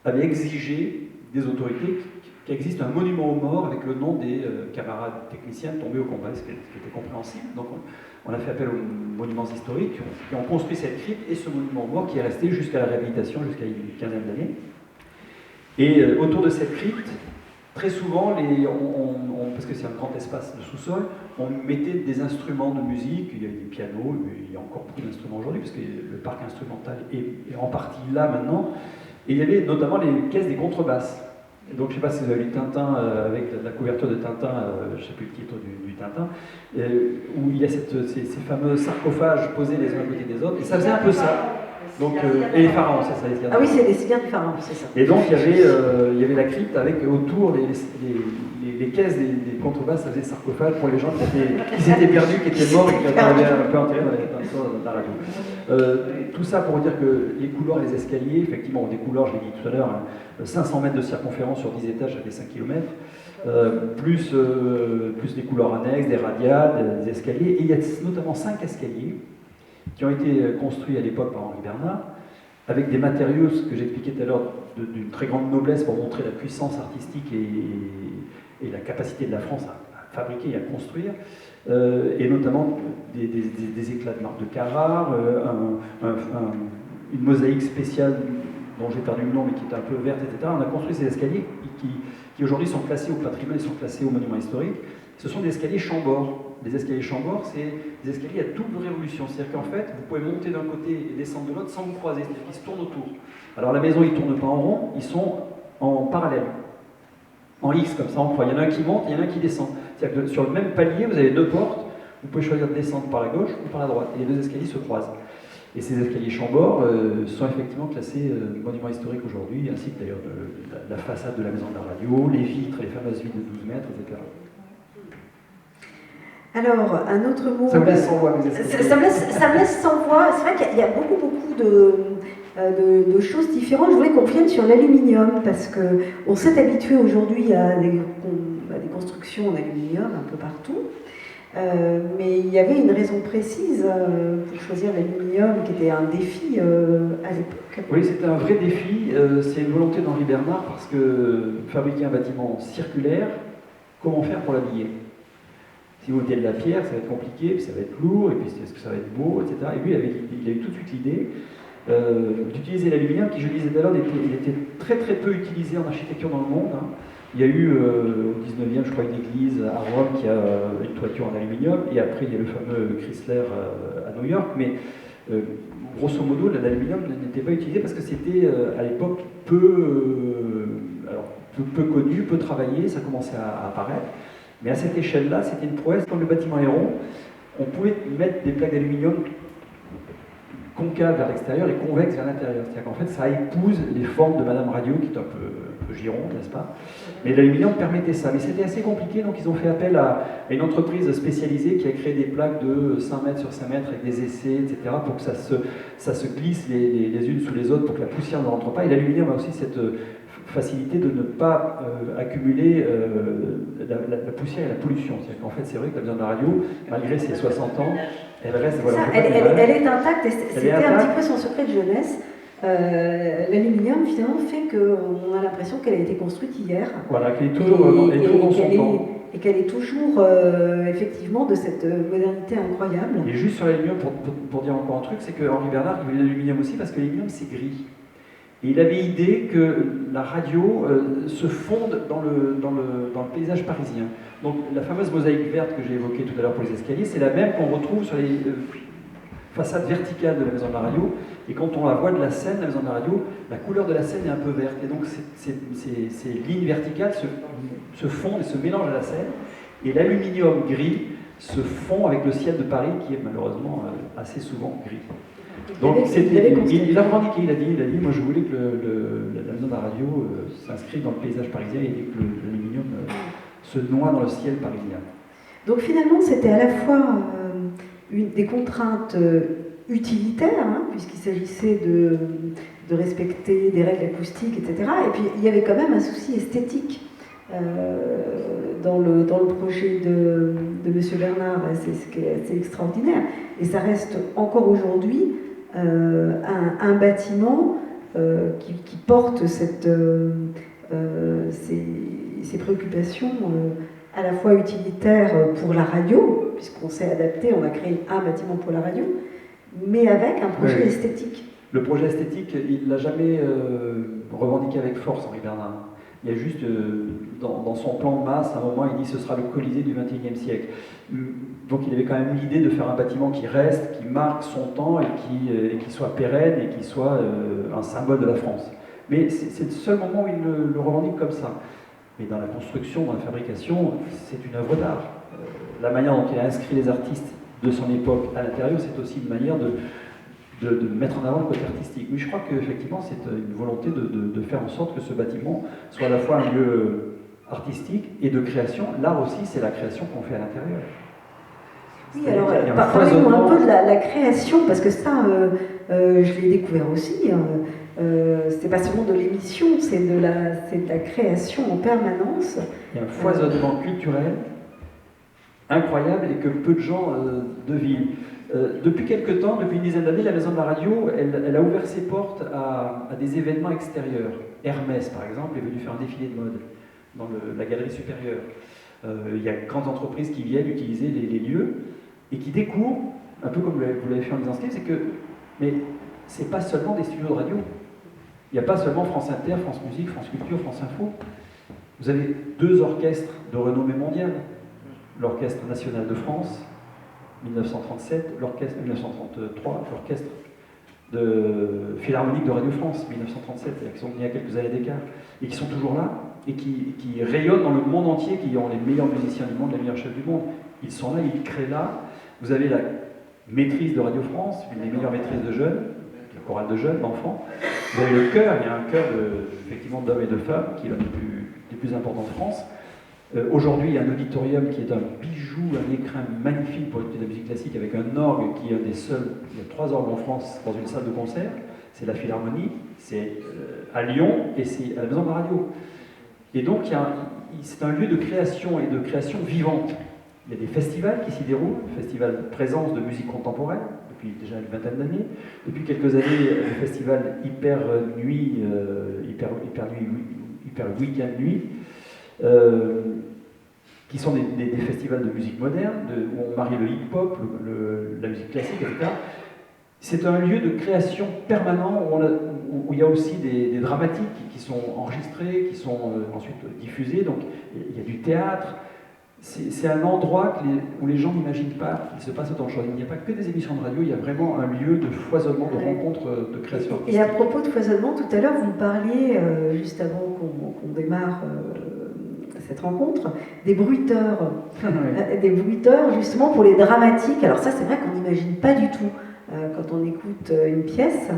avaient exigé des autorités qu'il existe un monument aux morts avec le nom des camarades techniciens tombés au combat, ce qui était compréhensible. Donc on a fait appel aux monuments historiques qui ont construit cette crypte et ce monument aux morts qui est resté jusqu'à la réhabilitation, jusqu'à une quinzaine d'années. Et autour de cette crypte, très souvent, parce que c'est un grand espace de sous-sol, on mettait des instruments de musique, il y avait des pianos, il y a encore beaucoup d'instruments aujourd'hui, parce que le parc instrumental est en partie là maintenant. Et il y avait notamment les caisses des contrebasses. Et donc je ne sais pas si vous avez lu Tintin avec la couverture de Tintin, je ne sais plus le titre du Tintin, où il y a ces fameux sarcophages posés les uns à côté des autres, et ça faisait un peu ça. Donc, et les pharaons, c'est ça, les cigars. Ah oui, c'est les cigars du pharaon, c'est ça. Et donc il y avait la crypte avec autour les caisses des contrebasses, ça faisait sarcophage pour les gens qui s'étaient perdus, qui étaient morts et qui avaient un peu enterrés dans la radio. Tout ça pour dire que les couloirs et les escaliers, effectivement, des couloirs, je l'ai dit tout à l'heure, 500 mètres de circonférence sur 10 étages, ça fait 5 km, plus des couloirs annexes, des radiales, des escaliers. Et il y a notamment 5 escaliers qui ont été construits à l'époque par Henri Bernard, avec des matériaux, ce que j'expliquais tout à l'heure, d'une très grande noblesse pour montrer la puissance artistique et la capacité de la France à fabriquer et à construire, et notamment des éclats de marbre de Carrare, une mosaïque spéciale dont j'ai perdu le nom mais qui est un peu verte, etc. On a construit ces escaliers qui aujourd'hui sont classés au patrimoine, ils sont classés au monument historique. Ce sont des escaliers Chambord. Les escaliers Chambord, c'est des escaliers à double révolution. C'est-à-dire qu'en fait, vous pouvez monter d'un côté et descendre de l'autre sans vous croiser. C'est-à-dire qu'ils se tournent autour. Alors la maison, ils ne tournent pas en rond, ils sont en parallèle. En X, comme ça, en croix. Il y en a un qui monte, il y en a un qui descend. C'est-à-dire que sur le même palier, vous avez 2 portes. Vous pouvez choisir de descendre par la gauche ou par la droite. Et les 2 escaliers se croisent. Et ces escaliers Chambord sont effectivement classés monument historique aujourd'hui, ainsi que d'ailleurs la façade de la maison de la radio, les vitres, les fameuses vitres de 12 mètres, etc. Alors, un autre mot... Ça me laisse sans voix, mes escaliers. Ça me laisse sans voix. C'est vrai qu'il y a beaucoup de choses différentes. Je voulais qu'on revienne sur l'aluminium, parce qu'on s'est habitué aujourd'hui à des constructions en aluminium un peu partout. Mais il y avait une raison précise pour choisir l'aluminium qui était un défi à l'époque. Oui, c'était un vrai défi. C'est une volonté d'Henri Bernard parce que fabriquer un bâtiment circulaire, comment faire pour l'habiller? Si vous mettez de la pierre, ça va être compliqué, puis ça va être lourd, et puis est-ce que ça va être beau, etc. Et lui, il a eu tout de suite l'idée d'utiliser l'aluminium qui, je le disais tout à l'heure, il était très très peu utilisé en architecture dans le monde. Hein. Il y a eu au 19e, je crois, une église à Rome qui a une toiture en aluminium, et après il y a le fameux Chrysler à New York, mais Grosso modo, l'aluminium n'était pas utilisé parce que c'était à l'époque peu connu, peu travaillé, ça commençait à apparaître. Mais à cette échelle-là, c'était une prouesse. Comme le bâtiment est rond, on pouvait mettre des plaques d'aluminium concaves vers l'extérieur et convexes vers l'intérieur. C'est-à-dire qu'en fait, ça épouse les formes de Madame Radio, qui est un peu gironde, n'est-ce pas? Mais l'aluminium permettait ça. Mais c'était assez compliqué, donc ils ont fait appel à une entreprise spécialisée qui a créé des plaques de 5 mètres sur 5 mètres avec des essais, etc., pour que ça se glisse les unes sous les autres, pour que la poussière ne rentre pas. Et l'aluminium a aussi cette facilité de ne pas accumuler la poussière et la pollution. C'est-à-dire qu'en fait, c'est vrai que la maison de la radio, malgré ses 60 ans, elle reste... Voilà, elle est intacte, et c'était un petit peu son secret de jeunesse. L'aluminium, finalement, fait qu'on a l'impression qu'elle a été construite hier. Voilà, qu'elle est toujours dans son temps. Et qu'elle est toujours, effectivement, de cette modernité incroyable. Et juste sur l'aluminium, pour dire encore un truc, c'est que Henri Bernard, il voulait l'aluminium aussi parce que l'aluminium, c'est gris. Et il avait idée que la radio se fonde dans le paysage parisien. Donc la fameuse mosaïque verte que j'ai évoquée tout à l'heure pour les escaliers, c'est la même qu'on retrouve sur les façades verticales de la maison de la radio. Et quand on la voit de la scène, la maison de la radio, la couleur de la scène est un peu verte. Et donc ces lignes verticales se fondent et se mélangent à la scène. Et l'aluminium gris se fond avec le ciel de Paris qui est malheureusement assez souvent gris. Donc il a revendiqué, il a dit, moi je voulais que la maison de la radio s'inscrive dans le paysage parisien et que l'aluminium se noie dans le ciel parisien. Donc finalement c'était à la fois des contraintes utilitaires, hein, puisqu'il s'agissait de respecter des règles acoustiques, etc. Et puis il y avait quand même un souci esthétique dans le projet de M. Bernard, c'est extraordinaire. Et ça reste encore aujourd'hui un bâtiment qui porte ces préoccupations à la fois utilitaires pour la radio, puisqu'on s'est adapté, on a créé un bâtiment pour la radio, mais avec un projet esthétique. Le projet esthétique, il ne l'a jamais revendiqué avec force, Henri Bernard. Il y a juste, dans son plan de masse, à un moment, il dit que ce sera le Colisée du XXIe siècle. Donc il avait quand même l'idée de faire un bâtiment qui reste, qui marque son temps et qui soit pérenne et qui soit un symbole de la France. Mais c'est le seul moment où il le revendique comme ça. Mais dans la construction, dans la fabrication, c'est une œuvre d'art. La manière dont il a inscrit les artistes de son époque à l'intérieur, c'est aussi une manière de mettre en avant le côté artistique. Mais je crois qu'effectivement, c'est une volonté de faire en sorte que ce bâtiment soit à la fois un lieu artistique et de création. L'art aussi, c'est la création qu'on fait à l'intérieur. Oui, alors parlez-nous un peu de la création, parce que ça, je l'ai découvert aussi. C'est pas seulement de l'émission, c'est de la création en permanence. Il y a un foisonnement culturel incroyable et que peu de gens devinent. Depuis quelque temps, depuis une dizaine d'années, la Maison de la Radio, elle a ouvert ses portes à des événements extérieurs. Hermès, par exemple, est venu faire un défilé de mode dans la galerie supérieure. Il y a de grandes entreprises qui viennent utiliser les lieux et qui découvrent, un peu comme vous l'avez fait en disant mais c'est pas seulement des studios de radio. Il n'y a pas seulement France Inter, France Musique, France Culture, France Info. Vous avez 2 orchestres de renommée mondiale. L'Orchestre National de France, 1937, l'orchestre 1933, l'orchestre de Philharmonique de Radio France, 1937, qui sont venus à quelques années d'écart, et qui sont toujours là, et qui rayonnent dans le monde entier, qui ont les meilleurs musiciens du monde, les meilleurs chefs du monde. Ils sont là, ils créent là. Vous avez la maîtrise de Radio France, une des meilleures maîtrises de jeunes, la chorale de jeunes, d'enfants. Vous avez le chœur, il y a un chœur effectivement d'hommes et de femmes, qui est l'un des plus importants de France. Aujourd'hui, il y a un auditorium qui est un bijou, un écrin magnifique pour écouter de la musique classique, avec un orgue qui est un des seuls. Il y a 3 orgues en France dans une salle de concert. C'est la Philharmonie, c'est à Lyon et c'est à la Maison de la Radio. Et donc, c'est un lieu de création et de création vivante. Il y a des festivals qui s'y déroulent, le festival Présence de musique contemporaine, depuis déjà une vingtaine d'années. Depuis quelques années, le festival Hyper Week-end Nuit. Qui sont des festivals de musique moderne, où on marie le hip-hop, la musique classique, etc. C'est un lieu de création permanent où il y a aussi des dramatiques qui sont enregistrées, qui sont ensuite diffusées, donc il y a du théâtre. c'est un endroit où les gens n'imaginent pas qu'il se passe autant de choses. Il n'y a pas que des émissions de radio, il y a vraiment un lieu de foisonnement, de rencontre, de création artistique. Et à propos de foisonnement, tout à l'heure, vous me parliez, juste avant qu'on démarre cette rencontre, des bruiteurs. Des bruiteurs, justement, pour les dramatiques. Alors ça, c'est vrai qu'on n'imagine pas du tout quand on écoute une pièce.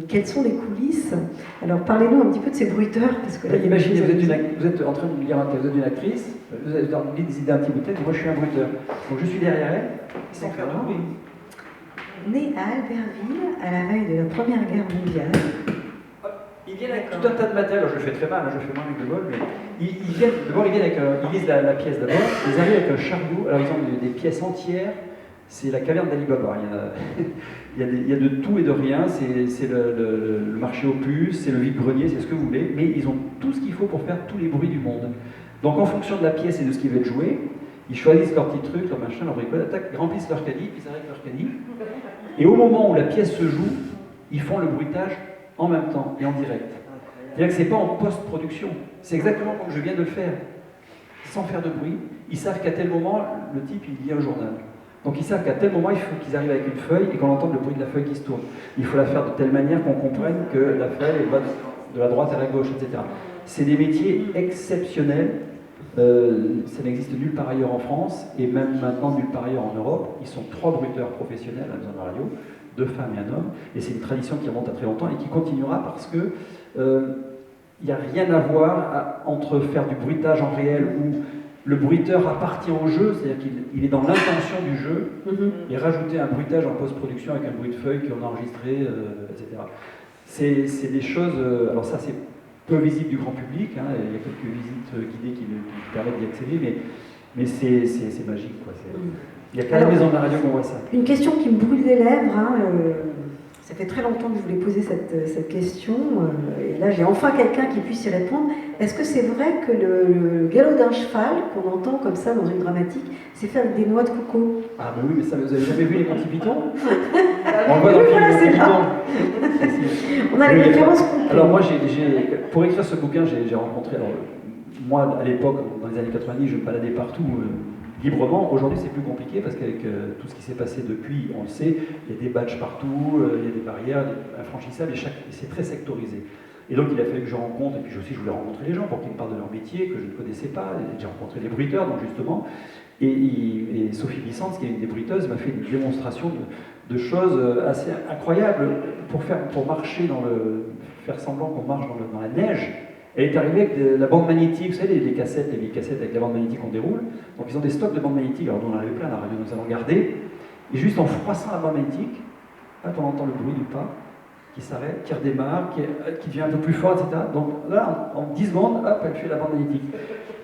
Quelles sont les coulisses? Alors parlez-nous un petit peu de ces bruiteurs. Parce que là, imaginez, vous êtes en train de lire un texte, vous êtes une actrice, vous avez des idées un petit peu de tête, moi je suis un bruiteur. Donc je suis derrière elle, sans faire de bruit. Né à Albertville, à la veille de la Première Guerre mondiale. Ils viennent avec tout un tas de matériel, alors je le fais très mal, je le fais moins avec de bol, mais ils viennent avec, ils lisent la pièce d'abord, ils arrivent avec un chariot, alors ils ont des pièces entières, c'est la caverne d'Ali Baba, il y a de tout et de rien, c'est le marché aux puces, c'est le vide-grenier, c'est ce que vous voulez, mais ils ont tout ce qu'il faut pour faire tous les bruits du monde. Donc en fonction de la pièce et de ce qui va être joué, ils choisissent leur petit truc, leur machin, leur bricole, ils remplissent leur caddie, puis ils arrêtent leur caddie, et au moment où la pièce se joue, ils font le bruitage en même temps et en direct. C'est-à-dire que ce n'est pas en post-production, c'est exactement comme je viens de le faire, sans faire de bruit. Ils savent qu'à tel moment, le type il lit un journal. Donc ils savent qu'à tel moment, il faut qu'ils arrivent avec une feuille et qu'on entende le bruit de la feuille qui se tourne. Il faut la faire de telle manière qu'on comprenne que la feuille va de la droite à la gauche, etc. C'est des métiers exceptionnels. Ça n'existe nulle part ailleurs en France et même maintenant nulle part ailleurs en Europe. Ils sont 3 bruiteurs professionnels à la maison de la radio, 2 femmes et un homme, et c'est une tradition qui remonte à très longtemps et qui continuera parce que il n'y a rien à voir entre faire du bruitage en réel où le bruiteur appartient au jeu, c'est-à-dire qu'il est dans l'intention du jeu, et rajouter un bruitage en post-production avec un bruit de feuille qu'on a enregistré, etc. C'est des choses, alors ça c'est peu visible du grand public, hein, il y a quelques visites guidées qui permettent d'y accéder, mais c'est magique, quoi. Il n'y a qu'à la maison de la radio qu'on voit ça. Une question qui me brûle les lèvres, hein, ça fait très longtemps que je voulais poser cette question, et là j'ai enfin quelqu'un qui puisse y répondre. Est-ce que c'est vrai que le galop d'un cheval, qu'on entend comme ça dans une dramatique, c'est fait avec des noix de coco? Ah mais oui, mais ça, vous avez jamais vu les Monty Python? On le voit dans le film Monty Python. On a les références complètes. Alors moi, pour écrire ce bouquin, j'ai rencontré, alors, moi à l'époque, dans les années 90, je me baladais partout librement. Aujourd'hui, c'est plus compliqué parce qu'avec tout ce qui s'est passé depuis, on le sait, il y a des badges partout, il y a des barrières infranchissables et c'est très sectorisé. Et donc il a fallu que je rencontre, et puis aussi je voulais rencontrer les gens pour qu'ils me parlent de leur métier, que je ne connaissais pas. J'ai rencontré des bruiteurs, donc justement, et Sophie Vicente, qui est une des bruiteuses, m'a fait une démonstration de choses assez incroyables pour marcher faire semblant qu'on marche dans la neige. Elle est arrivée avec la bande magnétique, vous savez, les vieilles cassettes avec la bande magnétique qu'on déroule. Donc ils ont des stocks de bandes magnétiques, alors nous on en avait plein à la radio, nous allons garder. Et juste en froissant la bande magnétique, hop, on entend le bruit du pas qui s'arrête, qui redémarre, qui devient un peu plus fort, etc. Donc là, en 10 secondes, hop, elle fait la bande magnétique.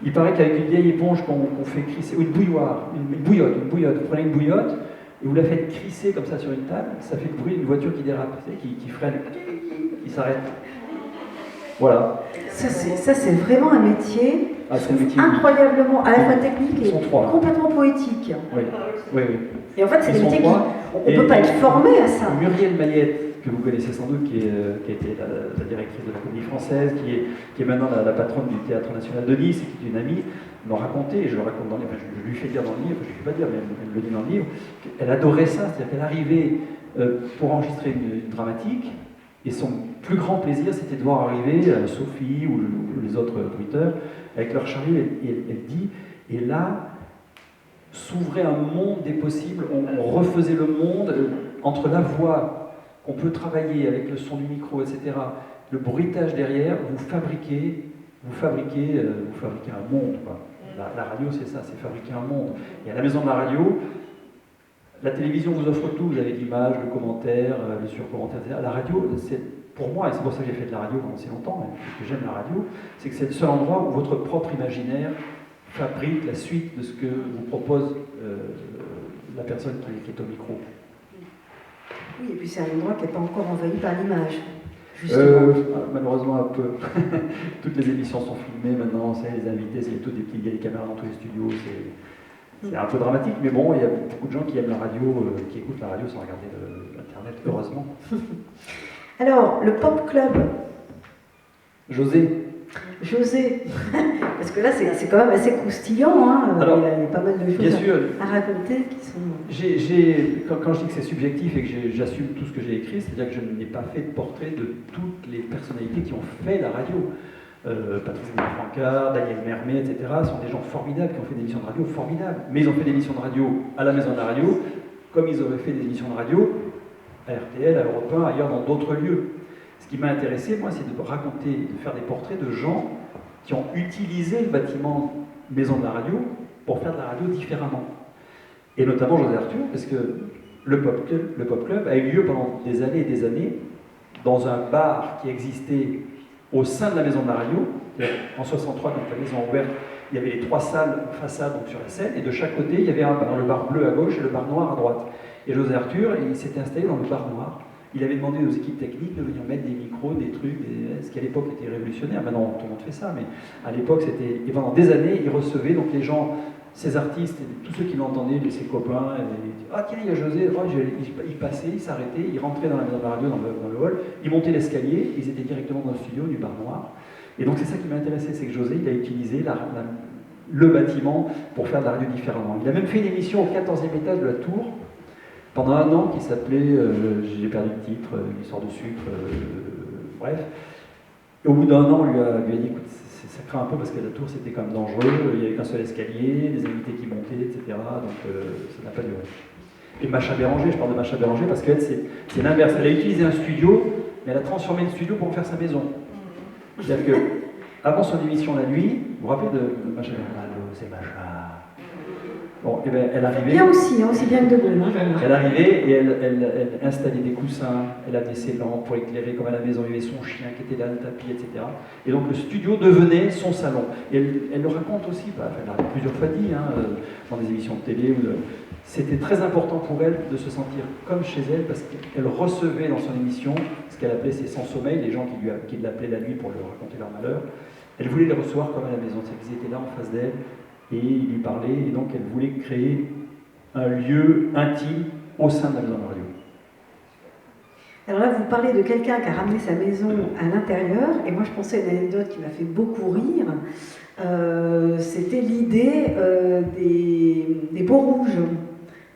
Il paraît qu'avec une vieille éponge qu'on fait crisser, ou une bouilloire, une bouillotte, vous prenez une bouillotte et vous la faites crisser comme ça sur une table, ça fait le bruit d'une voiture qui dérape, vous savez, qui freine, qui s'arrête. Voilà. Ça, c'est vraiment un métier, incroyablement à la fois technique et complètement poétique. Oui, oui, oui. Et en fait, c'est des métiers on ne peut pas être formé à ça. Muriel Mayette, que vous connaissez sans doute, qui a été la directrice de la Comédie Française, qui est maintenant la patronne du Théâtre National de Nice, et qui est une amie, m'a raconté, et je le raconte dans le livre, je lui fais dire dans le livre, je ne lui fais pas dire, mais elle me le dit dans le livre, qu'elle adorait ça, c'est-à-dire qu'elle arrivait pour enregistrer une dramatique, et son plus grand plaisir, c'était de voir arriver Sophie ou les autres bruiteurs avec leur chariot, et elle dit, et là, s'ouvrait un monde des possibles, on refaisait le monde entre la voix qu'on peut travailler avec le son du micro, etc., le bruitage derrière, vous fabriquez un monde, quoi. La radio, c'est ça, c'est fabriquer un monde. Et à la maison de la radio, la télévision vous offre tout, vous avez l'image, le commentaire, le surcommentaire, etc. La radio, pour moi, et c'est pour ça que j'ai fait de la radio pendant si longtemps, et que j'aime la radio, c'est que c'est le seul endroit où votre propre imaginaire fabrique la suite de ce que vous propose la personne qui est au micro. Oui, et puis c'est un endroit qui n'est pas encore envahi par l'image. Malheureusement un peu. Toutes les émissions sont filmées maintenant, les invités, il y a des caméras dans tous les studios, c'est un peu dramatique, mais bon, il y a beaucoup de gens qui aiment la radio, qui écoutent la radio sans regarder l'internet, heureusement. Alors, le Pop Club. José. José, parce que là c'est quand même assez croustillant, hein. Alors, il y a pas mal de bien choses sûr, à raconter qui sont... quand je dis que c'est subjectif et que j'assume tout ce que j'ai écrit, c'est-à-dire que je n'ai pas fait de portrait de toutes les personnalités qui ont fait la radio. Patrice Francard, Daniel Mermet, etc. sont des gens formidables qui ont fait des émissions de radio formidables. Mais ils ont fait des émissions de radio à la Maison de la Radio, comme ils auraient fait des émissions de radio à RTL, à Europe 1, ailleurs dans d'autres lieux. Ce qui m'a intéressé, moi, c'est de raconter, de faire des portraits de gens qui ont utilisé le bâtiment Maison de la Radio pour faire de la radio différemment. Et notamment José Arthur, parce que le Pop Club a eu lieu pendant des années dans un bar qui existait au sein de la Maison de la Radio. En 63, quand la maison a ouvert, il y avait les 3 salles façades donc sur la scène, et de chaque côté, il y avait un bar, le bar bleu à gauche et le bar noir à droite. Et José Arthur, il s'était installé dans le bar noir. Il avait demandé aux équipes techniques de venir mettre des micros, des trucs, ce qui à l'époque était révolutionnaire. Maintenant, tout le monde fait ça, mais à l'époque, c'était... Et pendant des années, il recevait donc les gens, ses artistes, et tous ceux qui l'entendaient, ses copains, et il dit, ah tiens, il y a José, oh, il passait, il s'arrêtait, il rentrait dans la maison de la radio, dans le hall, il montait l'escalier, ils étaient directement dans le studio du bar noir. Et donc c'est ça qui m'a intéressé, c'est que José, il a utilisé le bâtiment pour faire de la radio différemment. Il a même fait une émission au 14e étage de la tour, pendant un an, qui s'appelait, j'ai perdu le titre, l'histoire de sucre, bref. Et au bout d'un an, on lui a dit, écoute, ça craint un peu parce que la tour c'était quand même dangereux, il n'y avait qu'un seul escalier, des invités qui montaient, etc. Donc ça n'a pas duré. Et Macha Béranger, je parle de Macha Béranger parce qu'elle, c'est l'inverse. Elle a utilisé un studio, mais elle a transformé le studio pour en faire sa maison. C'est-à-dire que, avant son émission la nuit, vous vous rappelez de Macha Béranger? Allô, c'est Macha. Bon, et bien, elle arrivait. Bien aussi, hein, aussi bien que de Gaulle. Elle arrivait et elle installait des coussins, elle avait ses lampes pour éclairer, comme à la maison, il y avait son chien qui était là, le tapis, etc. Et donc le studio devenait son salon. Et elle le raconte aussi, elle l'a plusieurs fois dit, hein, dans des émissions de télé. C'était très important pour elle de se sentir comme chez elle parce qu'elle recevait dans son émission ce qu'elle appelait ses sans-sommeil, les gens qui l'appelaient la nuit pour lui raconter leur malheur. Elle voulait les recevoir comme à la maison, c'est qu'ils étaient là en face d'elle. Et il lui parlait, et donc elle voulait créer un lieu intime au sein de la maison de radio. Alors là, vous parlez de quelqu'un qui a ramené sa maison à l'intérieur, et moi je pensais à une anecdote qui m'a fait beaucoup rire. C'était l'idée des beaux rouges,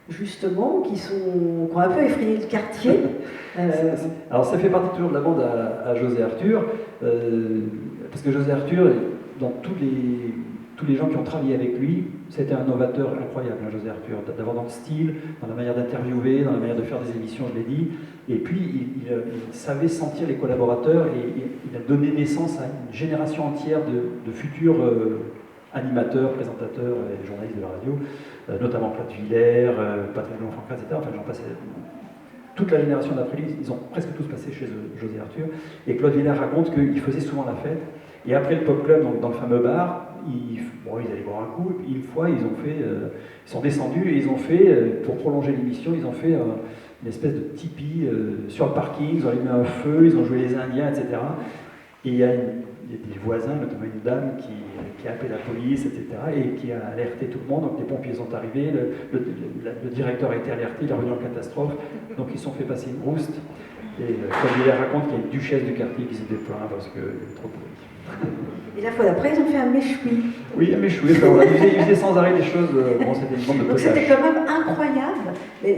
justement, qui ont un peu effrayé le quartier. Alors ça fait partie toujours de la bande à José Arthur, parce que José Arthur, dans tous les gens qui ont travaillé avec lui, c'était un novateur incroyable, hein, José Arthur, d'abord dans le style, dans la manière d'interviewer, dans la manière de faire des émissions, je l'ai dit, et puis il savait sentir les collaborateurs et il a donné naissance à une génération entière de futurs animateurs, présentateurs et journalistes de la radio, notamment Claude Villers, Patrick Blanc-Francard, etc. Enfin, j'en passais... Toute la génération d'après lui, ils ont presque tous passé chez José Arthur, et Claude Villers raconte qu'il faisait souvent la fête, et après le Pop Club, donc dans le fameux bar, ils allaient boire un coup, et puis une fois, ils sont descendus et ils ont fait, pour prolonger l'émission, ils ont fait une espèce de tipi sur le parking, ils ont allumé un feu, ils ont joué les Indiens, etc. Et il y a des voisins, notamment une dame qui a appelé la police, etc., et qui a alerté tout le monde. Donc les pompiers sont arrivés, le directeur a été alerté, il est revenu en catastrophe, donc ils se sont fait passer une rouste. Et comme il raconte qu'il y a une duchesse du quartier qui s'était plaint parce qu'il y avait trop de bruit. Et la fois d'après, ils ont fait un méchoui. Oui, un méchoui. Ils faisaient sans arrêt des choses. Bon, c'était une bande de Donc potaches. c'était quand même incroyable.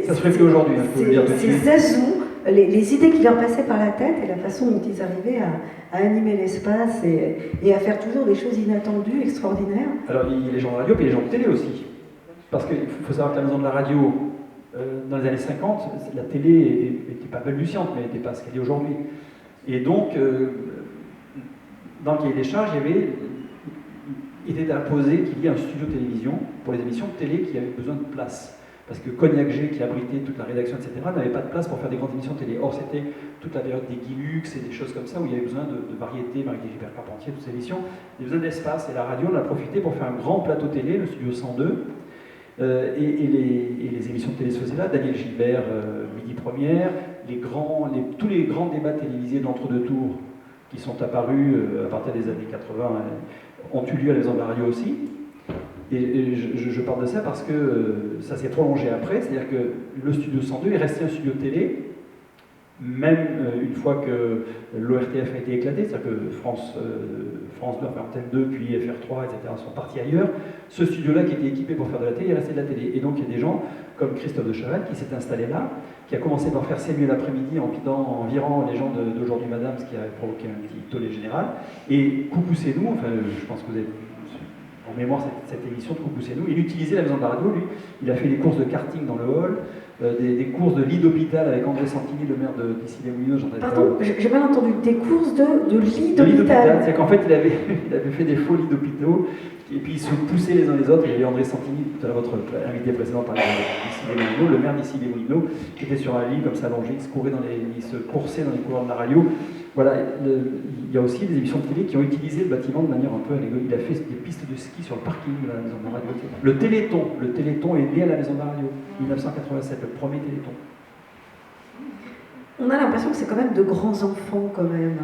Ça se ferait plus aujourd'hui, il faut le dire tout de suite. Ces azous, les idées qui leur passaient par la tête et la façon dont ils arrivaient à animer l'espace et à faire toujours des choses inattendues, extraordinaires. Alors, il y a les gens de radio, puis les gens de télé aussi. Parce qu'il faut savoir que la maison de la radio, dans les années 50, la télé n'était pas balbutiante, mais elle n'était pas ce qu'elle est aujourd'hui. Et donc, dans le cahier des charges, il était imposé qu'il y ait un studio télévision pour les émissions de télé qui avaient besoin de place. Parce que Cognac G, qui abritait toute la rédaction, etc., n'avait pas de place pour faire des grandes émissions de télé. Or, c'était toute la période des Guy Lux et des choses comme ça, où il y avait besoin de variété, Marie-Gilbert Carpentier, toutes ces émissions. Il y avait besoin d'espace, et la radio, on a profité pour faire un grand plateau télé, le Studio 102, et les émissions de télé se faisaient là, Daniel Gilbert, Midi Première, tous les grands débats télévisés d'entre-deux tours qui sont apparus à partir des années 80 ont eu lieu à la maison de la radio aussi. Et je parle de ça parce que ça s'est prolongé après, c'est-à-dire que le Studio 102 est resté un studio télé même une fois que l'ORTF a été éclaté, c'est-à-dire que France 2, enfin Antenne 2, puis FR3, etc. sont partis ailleurs, ce studio-là qui était équipé pour faire de la télé est resté de la télé. Et donc il y a des gens comme Christophe de Chavannes qui s'est installé là, qui a commencé par faire ses nuits l'après-midi en virant les gens d'Aujourd'hui Madame, ce qui a provoqué un petit tollé général. Et Coucou c'est nous, enfin je pense que vous avez en mémoire cette émission de Coucou c'est nous, il utilisait la maison de la radio, lui, il a fait des courses de karting dans le hall, des courses de lit d'hôpital avec André Santini, le maire d'Issy-les-Moulineaux. Pardon, j'ai mal entendu, des courses de lit d'hôpital. d'hôpital. C'est qu'en fait, il avait fait des faux lits d'hôpitaux, et puis ils se poussaient les uns les autres. Il y avait André Santini, tout à l'heure, votre invité précédent parlait d'Issy-les-Moulineaux, le maire d'Issy-les-Moulineaux, qui était sur un lit comme ça allongé, il se coursait dans les couloirs de la radio. Voilà, il y a aussi des émissions de télé qui ont utilisé le bâtiment de manière un peu allégorique. Il a fait des pistes de ski sur le parking de la maison de la radio. Le Téléthon est né à la maison de la radio, 1987, le premier Téléthon. On a l'impression que c'est quand même de grands enfants, quand même.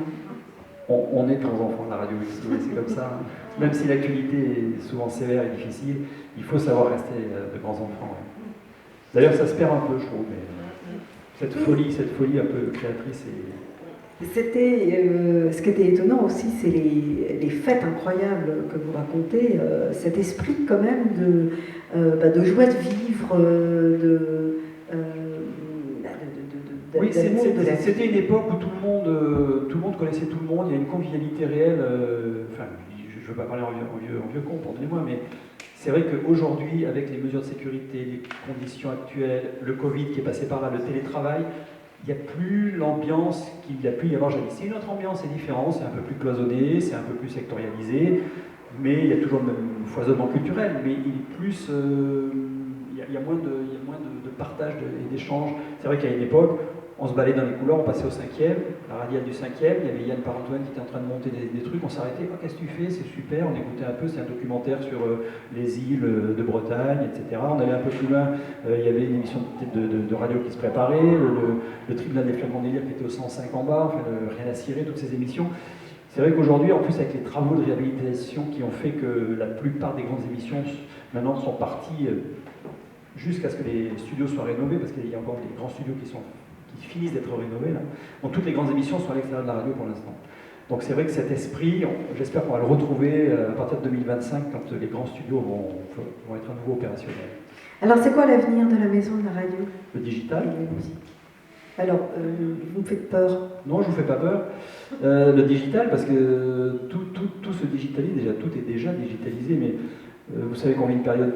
On est grands enfants de la radio ici, c'est comme ça. Même si l'actualité est souvent sévère et difficile, il faut savoir rester de grands enfants. D'ailleurs, ça se perd un peu, je trouve, mais cette folie un peu créatrice et... C'était, ce qui était étonnant aussi, c'est les fêtes incroyables que vous racontez, cet esprit quand même de joie de vivre, oui, c'était une époque où tout le monde connaissait tout le monde, il y a une convivialité réelle, enfin, je ne veux pas parler en vieux con, pardonnez-moi, mais c'est vrai qu'aujourd'hui, avec les mesures de sécurité, les conditions actuelles, le Covid qui est passé par là, le télétravail, il n'y a plus l'ambiance qu'il y a pu y avoir jadis. C'est une autre ambiance, c'est différent, c'est un peu plus cloisonné, c'est un peu plus sectorialisé, mais il y a toujours le même foisonnement culturel, mais il est plus... il y a moins de partage et d'échange. C'est vrai qu'à une époque, on se baladait dans les couloirs, on passait au 5e, la radiale du 5e, il y avait Yann Parentoine qui était en train de monter des trucs, on s'arrêtait, oh, qu'est-ce que tu fais, c'est super, on écoutait un peu, c'est un documentaire sur les îles de Bretagne, etc. On allait un peu plus loin, il y avait une émission de radio qui se préparait, le tribunal des Flamands d'Élire qui était au 105 en bas, enfin, rien à cirer, toutes ces émissions. C'est vrai qu'aujourd'hui, en plus avec les travaux de réhabilitation qui ont fait que la plupart des grandes émissions maintenant sont parties jusqu'à ce que les studios soient rénovés, parce qu'il y a encore des grands studios qui finissent d'être rénovés là. Donc toutes les grandes émissions sont à l'extérieur de la radio pour l'instant. Donc c'est vrai que cet esprit, j'espère qu'on va le retrouver à partir de 2025 quand les grands studios vont être à nouveau opérationnels. Alors c'est quoi l'avenir de la maison de la radio? Le digital. Alors, vous me faites peur? Non, je ne vous fais pas peur. Le digital, parce que tout se digitalise, déjà, tout est déjà digitalisé, mais vous savez qu'on vit une période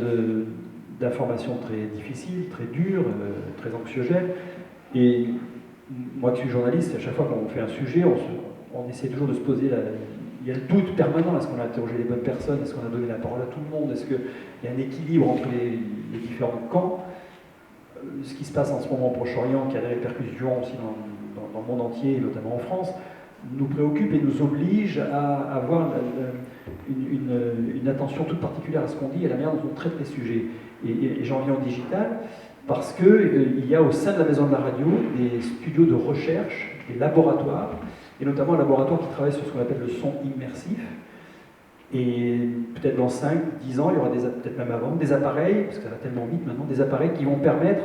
d'information très difficile, très dure, très anxiogène. Et moi qui suis journaliste, à chaque fois qu'on fait un sujet, on essaie toujours de se poser il y a le doute permanent, est-ce qu'on a interrogé les bonnes personnes, est-ce qu'on a donné la parole à tout le monde, est-ce qu'il y a un équilibre entre les différents camps. Ce qui se passe en ce moment au Proche-Orient, qui a des répercussions aussi dans le monde entier, notamment en France, nous préoccupe et nous oblige à avoir une attention toute particulière à ce qu'on dit et à la manière dont on traite les sujets. Et j'en viens au digital, parce qu'il y a au sein de la maison de la radio des studios de recherche, des laboratoires, et notamment un laboratoire qui travaille sur ce qu'on appelle le son immersif. Et peut-être dans 5, 10 ans, il y aura peut-être même avant, des appareils, parce que ça va tellement vite maintenant, des appareils qui vont permettre,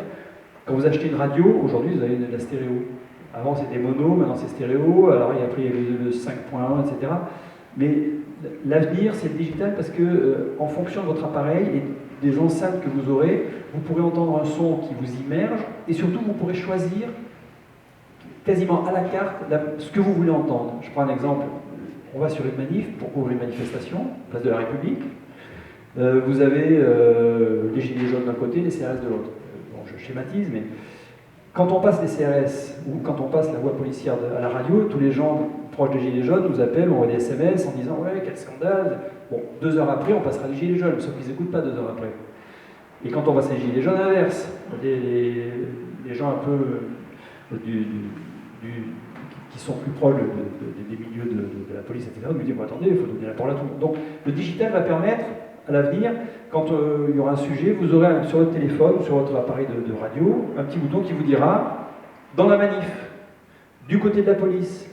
quand vous achetez une radio, aujourd'hui vous avez de la stéréo. Avant c'était mono, maintenant c'est stéréo, alors après il y avait le 5.1, etc. Mais l'avenir c'est le digital parce que en fonction de votre appareil et des enceintes que vous aurez, vous pourrez entendre un son qui vous immerge et surtout vous pourrez choisir quasiment à la carte ce que vous voulez entendre. Je prends un exemple. On va sur une manif pour couvrir une manifestation, place de la République. Vous avez les gilets jaunes d'un côté, les CRS de l'autre. Bon, je schématise, mais quand on passe les CRS ou quand on passe la voie policière à la radio, tous les gens proches des gilets jaunes nous appellent, on envoie des SMS en disant « Ouais, quel scandale !» Bon, 2 heures après, on passera les gilets jaunes, sauf qu'ils n'écoutent pas 2 heures après. Et quand on passe les gilets jaunes, inverse. Les gens un peu qui sont plus proches des milieux de la police, etc., nous disent bon, attendez, il faut donner la parole à tout le monde. Donc le digital va permettre, à l'avenir, quand il y aura un sujet, vous aurez sur votre téléphone, sur votre appareil de radio, un petit bouton qui vous dira, dans la manif, du côté de la police,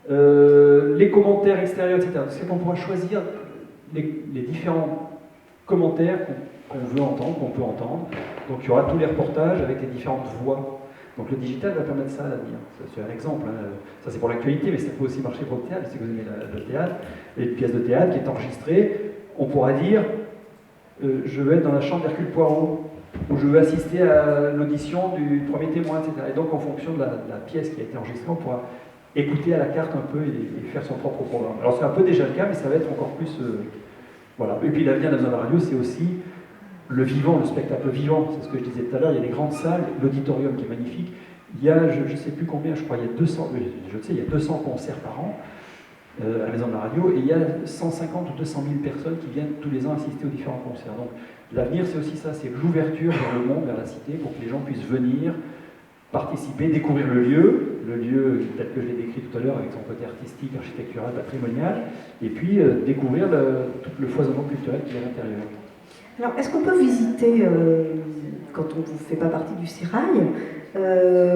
les commentaires extérieurs, etc. C'est qu'on pourra choisir les différents commentaires qu'on veut entendre, qu'on peut entendre. Donc il y aura tous les reportages avec les différentes voix. Donc le digital va permettre ça à l'avenir. C'est un exemple, hein. Ça c'est pour l'actualité, mais ça peut aussi marcher pour le théâtre, si vous aimez le théâtre. Et une pièce de théâtre qui est enregistrée, on pourra dire je veux être dans la chambre d'Hercule Poirot, ou je veux assister à l'audition du premier témoin, etc. Et donc en fonction de la pièce qui a été enregistrée, on pourra écouter à la carte un peu et faire son propre programme. Alors c'est un peu déjà le cas, mais ça va être encore plus... voilà. Et puis l'avenir de la radio, c'est aussi le vivant, le spectacle vivant. C'est ce que je disais tout à l'heure, il y a des grandes salles, l'auditorium qui est magnifique. Il y a, je ne sais plus combien, je crois, il y a 200, je sais, il y a 200 concerts par an à la Maison de la Radio, et il y a 150 ou 200 000 personnes qui viennent tous les ans assister aux différents concerts. Donc l'avenir, c'est aussi ça, c'est l'ouverture vers le monde, vers la cité, pour que les gens puissent venir, participer, découvrir le lieu tel que je l'ai décrit tout à l'heure, avec son côté artistique, architectural, patrimonial, et puis découvrir tout le foisonnement culturel qu'il y a à l'intérieur. Alors, est-ce qu'on peut visiter, quand on ne fait pas partie du Sérail,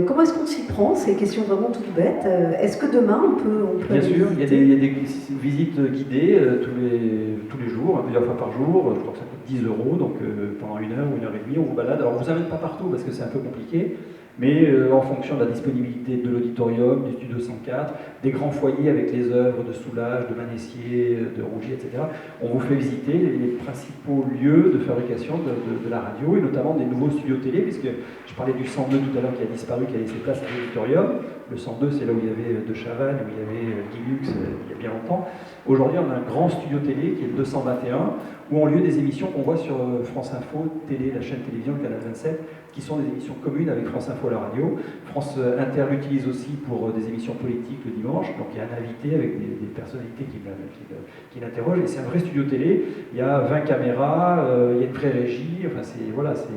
comment est-ce qu'on s'y prend? C'est une question vraiment toute bête. Est-ce que demain on peut Bien sûr, il y a des visites guidées tous les jours, plusieurs fois par jour. Je crois que ça coûte 10 €, donc pendant 1 heure ou 1 heure et demie, on vous balade. Alors, on ne vous amène pas partout parce que c'est un peu compliqué. Mais en fonction de la disponibilité de l'auditorium, du Studio 104, des grands foyers avec les œuvres de Soulages, de Manessier, de Rougier, etc., on vous fait visiter les principaux lieux de fabrication de la radio, et notamment des nouveaux studios télé, puisque je parlais du 102 tout à l'heure qui a disparu, qui a laissé place à l'auditorium. Le 102, c'est là où il y avait De Chavannes, où il y avait Guy Lux, il y a bien longtemps. Aujourd'hui, on a un grand studio télé qui est le 221, où ont lieu des émissions qu'on voit sur France Info Télé, la chaîne télévision, le canal 27, qui sont des émissions communes avec France Info à la radio. France Inter l'utilise aussi pour des émissions politiques le dimanche, donc il y a un invité avec des personnalités qui l'interrogent, et c'est un vrai studio télé. Il y a 20 caméras, il y a une pré-régie, enfin voilà, c'est...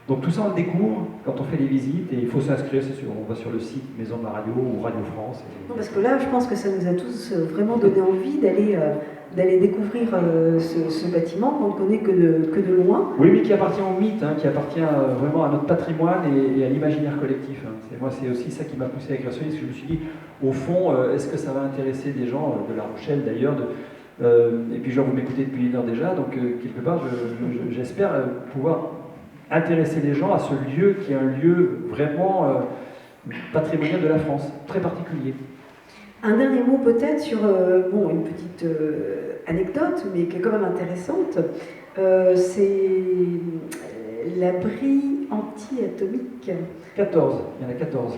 Donc tout ça on le découvre quand on fait les visites, et il faut s'inscrire, c'est sûr, on va sur le site Maison de la Radio ou Radio France. Non, parce que là, je pense que ça nous a tous vraiment donné envie d'aller découvrir ce bâtiment qu'on ne connaît que de loin. Oui, mais qui appartient au mythe, hein, qui appartient vraiment à notre patrimoine et à l'imaginaire collectif. Hein. Moi, c'est aussi ça qui m'a poussé à écrire ce livre, parce que je me suis dit, au fond, est-ce que ça va intéresser des gens de La Rochelle d'ailleurs, et puis genre, vous m'écoutez depuis 1 heure déjà, donc quelque part, j'espère pouvoir intéresser les gens à ce lieu qui est un lieu vraiment patrimonial de la France, très particulier. Un dernier mot peut-être sur une petite anecdote, mais qui est quand même intéressante. C'est l'abri anti-atomique. 14, il y en a 14.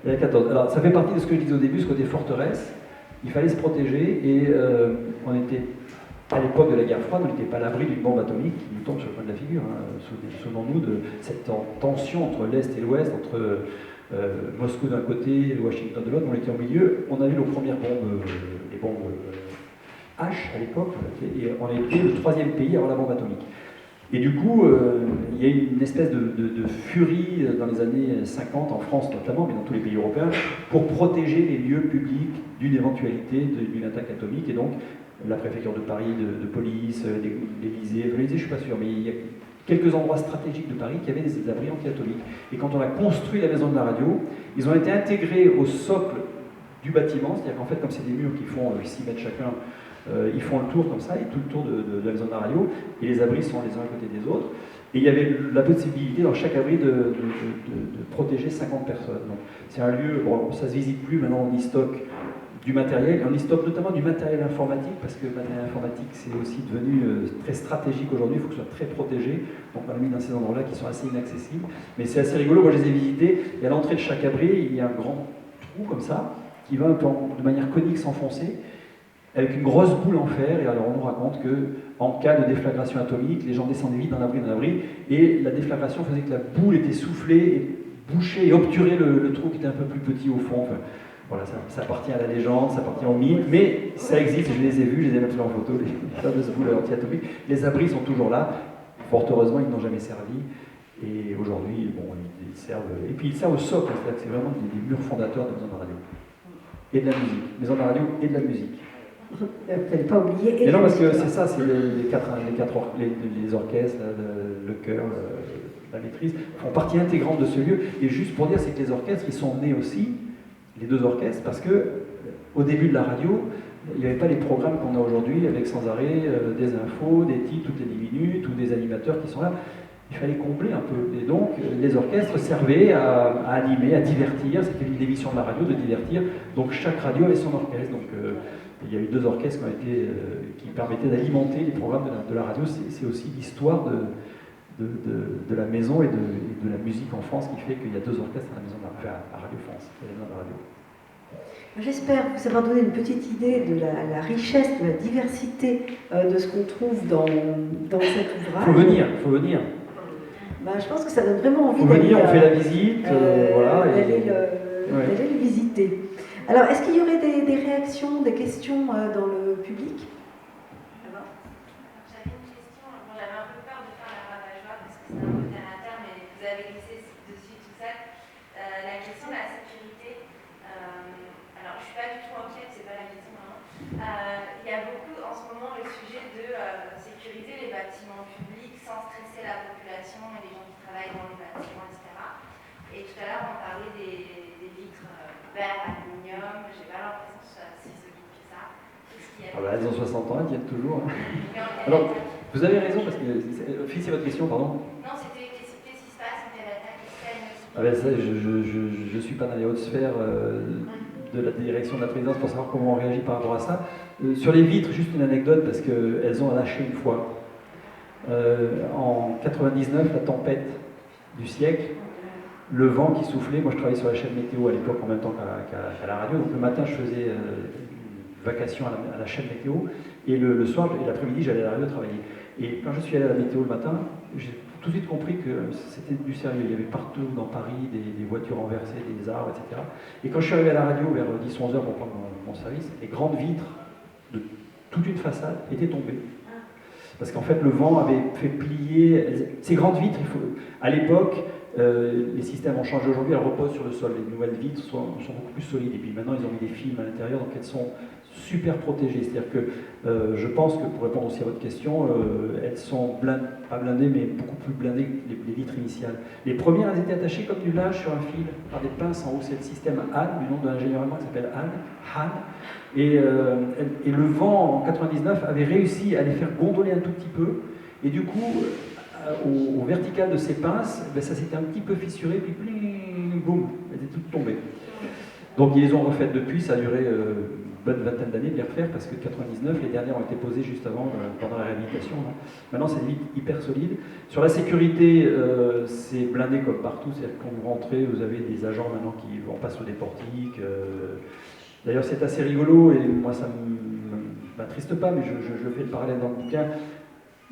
Il y en a 14. Alors ça fait partie de ce que je disais au début, ce côté forteresse. Il fallait se protéger, et on était, à l'époque de la guerre froide, on n'était pas à l'abri d'une bombe atomique qui nous tombe sur le coin de la figure. Hein. Souvenons-nous de cette tension entre l'Est et l'Ouest, entre Moscou d'un côté et Washington de l'autre. On était au milieu. On a eu nos premières bombes, les bombes H à l'époque, et on était le 3e pays à avoir la bombe atomique. Et du coup, il y a eu une espèce de furie dans les années 50, en France notamment, mais dans tous les pays européens, pour protéger les lieux publics d'une éventualité d'une attaque atomique. Et donc, la préfecture de Paris, de police, l'Élysée, je ne suis pas sûr, mais il y a quelques endroits stratégiques de Paris qui avaient des abris anti-atomiques. Et quand on a construit la Maison de la Radio, ils ont été intégrés au socle du bâtiment, c'est-à-dire qu'en fait, comme c'est des murs qui font 6 mètres chacun, ils font le tour comme ça, et tout le tour de la Maison de la Radio, et les abris sont les uns à côté des autres. Et il y avait la possibilité dans chaque abri de protéger 50 personnes. Donc c'est un lieu, bon, ça ne se visite plus, maintenant on y stocke du matériel, et on y stocke notamment du matériel informatique, parce que le matériel informatique c'est aussi devenu très stratégique aujourd'hui, il faut que ce soit très protégé, donc on l'a mis dans ces endroits-là qui sont assez inaccessibles, mais c'est assez rigolo. Moi je les ai visités, et à l'entrée de chaque abri, il y a un grand trou comme ça, qui va de manière conique s'enfoncer, avec une grosse boule en fer, et alors on nous raconte qu'en cas de déflagration atomique, les gens descendaient vite dans l'abri, et la déflagration faisait que la boule était soufflée, et bouchait et obturait le trou qui était un peu plus petit au fond. Enfin, voilà, ça appartient à la légende, ça appartient au mythe, mais ça existe, je les ai vus, je les ai même en photo, les fameuses boules anti-atomiques. Les abris sont toujours là, fort heureusement ils n'ont jamais servi, et aujourd'hui, bon, ils servent, et puis ils servent au socle, c'est-à-dire que c'est vraiment des murs fondateurs de Maison de la Radio. Et de la musique, Maison de la Radio et de la musique. Il ne fallait pas oublier. Mais non, parce que c'est ça, c'est les orchestres, le chœur, la maîtrise, font partie intégrante de ce lieu. Et juste pour dire, c'est que les orchestres, ils sont nés aussi, les 2 orchestres, parce que au début de la radio, il n'y avait pas les programmes qu'on a aujourd'hui, avec sans arrêt des infos, des titres toutes les 10 minutes, ou des animateurs qui sont là. Il fallait combler un peu. Et donc, les orchestres servaient à animer, à divertir. C'était une émission de la radio de divertir. Donc, chaque radio avait son orchestre. Donc, il y a eu 2 orchestres qui permettaient d'alimenter les programmes de la radio. C'est aussi l'histoire de la maison et de la musique en France qui fait qu'il y a 2 orchestres à la maison à Radio France, à la maison de la radio. J'espère vous avoir donné une petite idée de la richesse, de la diversité de ce qu'on trouve dans cet ouvrage. Il faut venir. Ben, je pense que ça donne vraiment envie d'aller. On fait la visite, voilà. D'aller le visiter. Alors, est-ce qu'il y aurait des réactions, des questions dans le public? J'avais une question. Bon, j'avais un peu peur de faire la rabat-joie parce que c'est un peu terre à terre, mais vous avez glissé dessus tout seul. La question de la sécurité. Alors, je ne suis pas du tout inquiète, c'est pas la question vraiment. Il y a beaucoup en ce moment le sujet de sécuriser les bâtiments publics sans stresser la population et les gens qui travaillent dans les bâtiments, etc. Et tout à l'heure, on parlait des vitres verres, aluminium. J'ai pas l'impression que ce soit si ceux qui font ça. Elles ont 60 ans, elles tiennent toujours. Alors, vous avez raison, parce que. Fixez votre question, pardon. Non, c'était qu'est-ce qui se passe en cas d'attaque? Je ne suis pas dans les hautes sphères de la direction de la présidence pour savoir comment on réagit par rapport à ça. Sur les vitres, juste une anecdote, parce qu'elles ont lâché une fois. En 99, la tempête du siècle, le vent qui soufflait. Moi, je travaillais sur la chaîne météo à l'époque en même temps qu'à la radio. Donc le matin, je faisais une vacation à la chaîne météo, et le soir et l'après-midi, j'allais à la radio travailler. Et quand je suis allé à la météo le matin, j'ai tout de suite compris que c'était du sérieux. Il y avait partout dans Paris des voitures renversées, des arbres, etc. Et quand je suis arrivé à la radio vers 10-11 heures pour prendre mon service, les grandes vitres de toute une façade étaient tombées. Parce qu'en fait, le vent avait fait plier ces grandes vitres. À l'époque, les systèmes ont changé aujourd'hui, elles reposent sur le sol. Les nouvelles vitres sont beaucoup plus solides. Et puis maintenant, ils ont mis des films à l'intérieur, donc elles sont super protégées. C'est-à-dire que je pense que, pour répondre aussi à votre question, elles sont pas blindées, mais beaucoup plus blindées que les vitres initiales. Les premières, elles étaient attachées comme du linge sur un fil, par des pinces en haut. C'est le système Hahn, du nom d'un ingénieur allemand qui s'appelle Hahn. Et le vent, en 99, avait réussi à les faire gondoler un tout petit peu. Et du coup, au vertical de ces pinces, ça s'était un petit peu fissuré, puis boum, elles étaient toutes tombées. Donc ils les ont refaites depuis, ça a duré une bonne vingtaine d'années de les refaire, parce que 99, les dernières ont été posées juste avant, pendant la réhabilitation. Maintenant, c'est des vitres hyper solides. Sur la sécurité, c'est blindé comme partout, c'est-à-dire que quand vous rentrez, vous avez des agents maintenant qui vont passer au des portiques. D'ailleurs, c'est assez rigolo, et moi, ça ne m'attriste pas, mais je fais le parallèle dans le bouquin.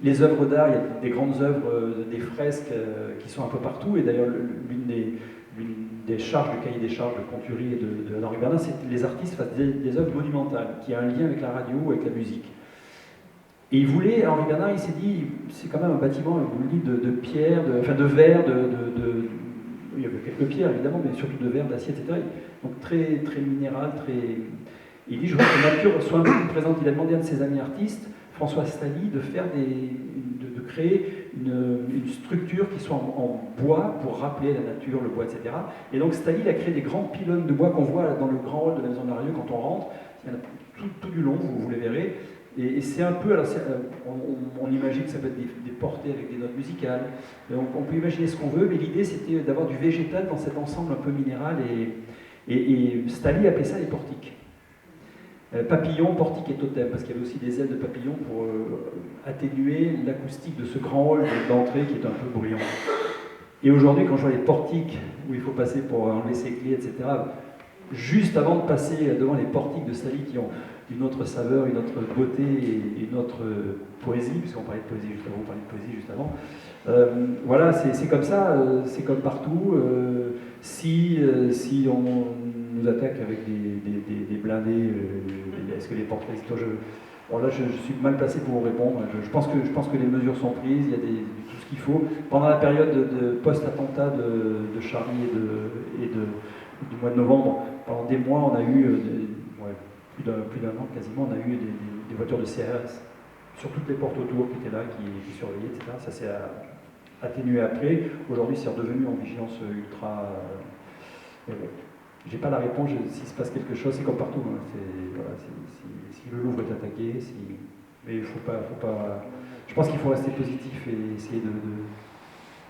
Les œuvres d'art, il y a des grandes œuvres, des fresques qui sont un peu partout, et d'ailleurs, l'une des charges du cahier des charges de Conturie et de Henri Bernard, c'est que les artistes fassent des œuvres monumentales, qui a un lien avec la radio, avec la musique. Et il voulait, Henri Bernard, il s'est dit, c'est quand même un bâtiment, vous le dites, de pierre, de verre, il y avait quelques pierres évidemment, mais surtout de verre, d'acier, etc. Donc très, très minéral, très... Il dit, je veux que la nature soit un peu plus présente. Il a demandé à un de ses amis artistes, François Staly, de créer une structure qui soit en bois pour rappeler la nature, le bois, etc. Et donc Staly a créé des grands pylônes de bois qu'on voit dans le grand hall de la maison de la radio quand on rentre. Il y en a tout du long, vous les verrez. Et c'est un peu, alors on imagine que ça peut être des portées avec des notes musicales, donc on peut imaginer ce qu'on veut, mais l'idée c'était d'avoir du végétal dans cet ensemble un peu minéral, et Staly appelait ça les portiques. Papillon, portique et totem, parce qu'il y avait aussi des ailes de papillon pour atténuer l'acoustique de ce grand hall d'entrée qui est un peu bruyant. Et aujourd'hui, quand je vois les portiques où il faut passer pour enlever ses clés, etc., juste avant de passer devant les portiques de Staly qui ont une autre saveur, une autre beauté et une autre poésie, puisqu'on parlait de poésie juste avant, on parlait de poésie juste avant. Voilà, c'est comme ça, c'est comme partout. Si on nous attaque avec des blindés, est-ce que les portraits... Bon, là, je suis mal placé pour vous répondre. Je pense que les mesures sont prises, il y a tout ce qu'il faut. Pendant la période de post-attentat de Charlie et du mois de novembre, pendant des mois, on a eu, plus d'un an quasiment, on a eu des voitures de CRS sur toutes les portes autour qui étaient là, qui surveillaient, etc. Ça s'est atténué après. Aujourd'hui, c'est redevenu en vigilance ultra... J'ai pas la réponse, s'il se passe quelque chose, c'est comme partout. Hein. Si le Louvre est attaqué, mais il faut pas... Je pense qu'il faut rester positif et essayer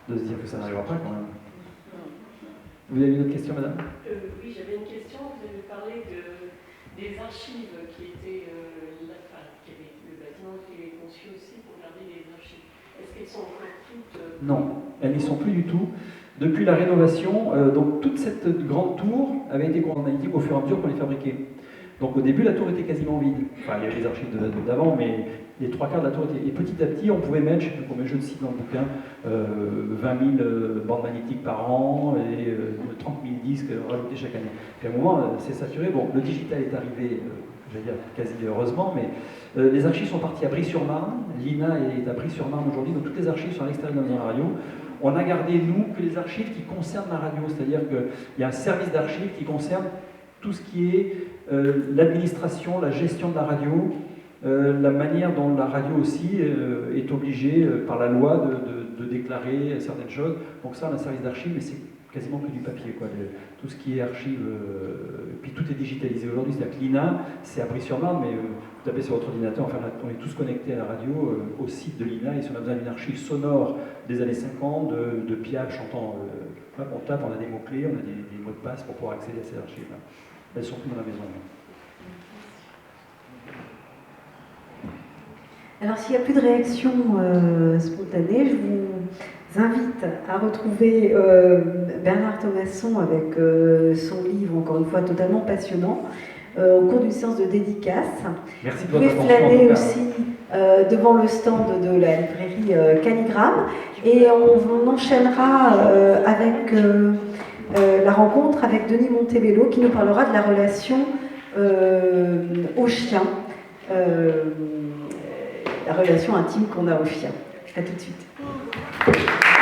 de se dire que ça n'arrivera pas quand même. Vous avez une autre question, madame? Oui, j'avais une question. Vous avez parlé des archives qui étaient le bâtiment qui avait conçu aussi pour garder les archives. Est-ce qu'elles sont encore toutes Non, elles n'y sont plus du tout. Depuis la rénovation, donc toute cette grande tour avait été analytique au fur et à mesure qu'on les fabriquait. Donc au début, la tour était quasiment vide. Enfin, il y avait les archives d'avant, mais les 3/4 de la tour étaient... Et petit à petit, on pouvait mettre, je ne sais plus combien je le cite dans le bouquin, 20 000 bandes magnétiques par an et 30 000 disques rajoutés chaque année. Puis à un moment, c'est saturé. Bon, le digital est arrivé, j'allais dire quasi heureusement, mais les archives sont parties à Brie-sur-Marne. L'INA est à Brie-sur-Marne aujourd'hui, donc toutes les archives sont à l'extérieur de la radio. On a gardé, nous, que les archives qui concernent la radio, c'est-à-dire qu'il y a un service d'archives qui concerne tout ce qui est l'administration, la gestion de la radio, la manière dont la radio aussi est obligée par la loi de déclarer certaines choses. Donc ça, on a un service d'archives, mais c'est quasiment que du papier, quoi. Tout ce qui est archives, puis tout est digitalisé aujourd'hui. C'est-à-dire que l'INA, c'est à Brie-sur-Marne, mais vous tapez sur votre ordinateur, enfin, on est tous connectés à la radio, au site de l'INA, et si on a besoin d'une archive sonore des années 50, de Piaf chantant, on tape, on a des mots-clés, on a des mots de passe pour pouvoir accéder à ces archives. Elles sont plus dans la maison. Alors, s'il n'y a plus de réaction spontanée, je vous invite à retrouver Bernard Thomasson avec son livre, encore une fois, totalement passionnant, au cours d'une séance de dédicace. Merci de vous votre pouvez attention. flâner aussi devant le stand de la librairie Calligramme, et on enchaînera avec la rencontre avec Denis Montebello qui nous parlera de la relation au chien. La relation intime qu'on a au chien. À tout de suite.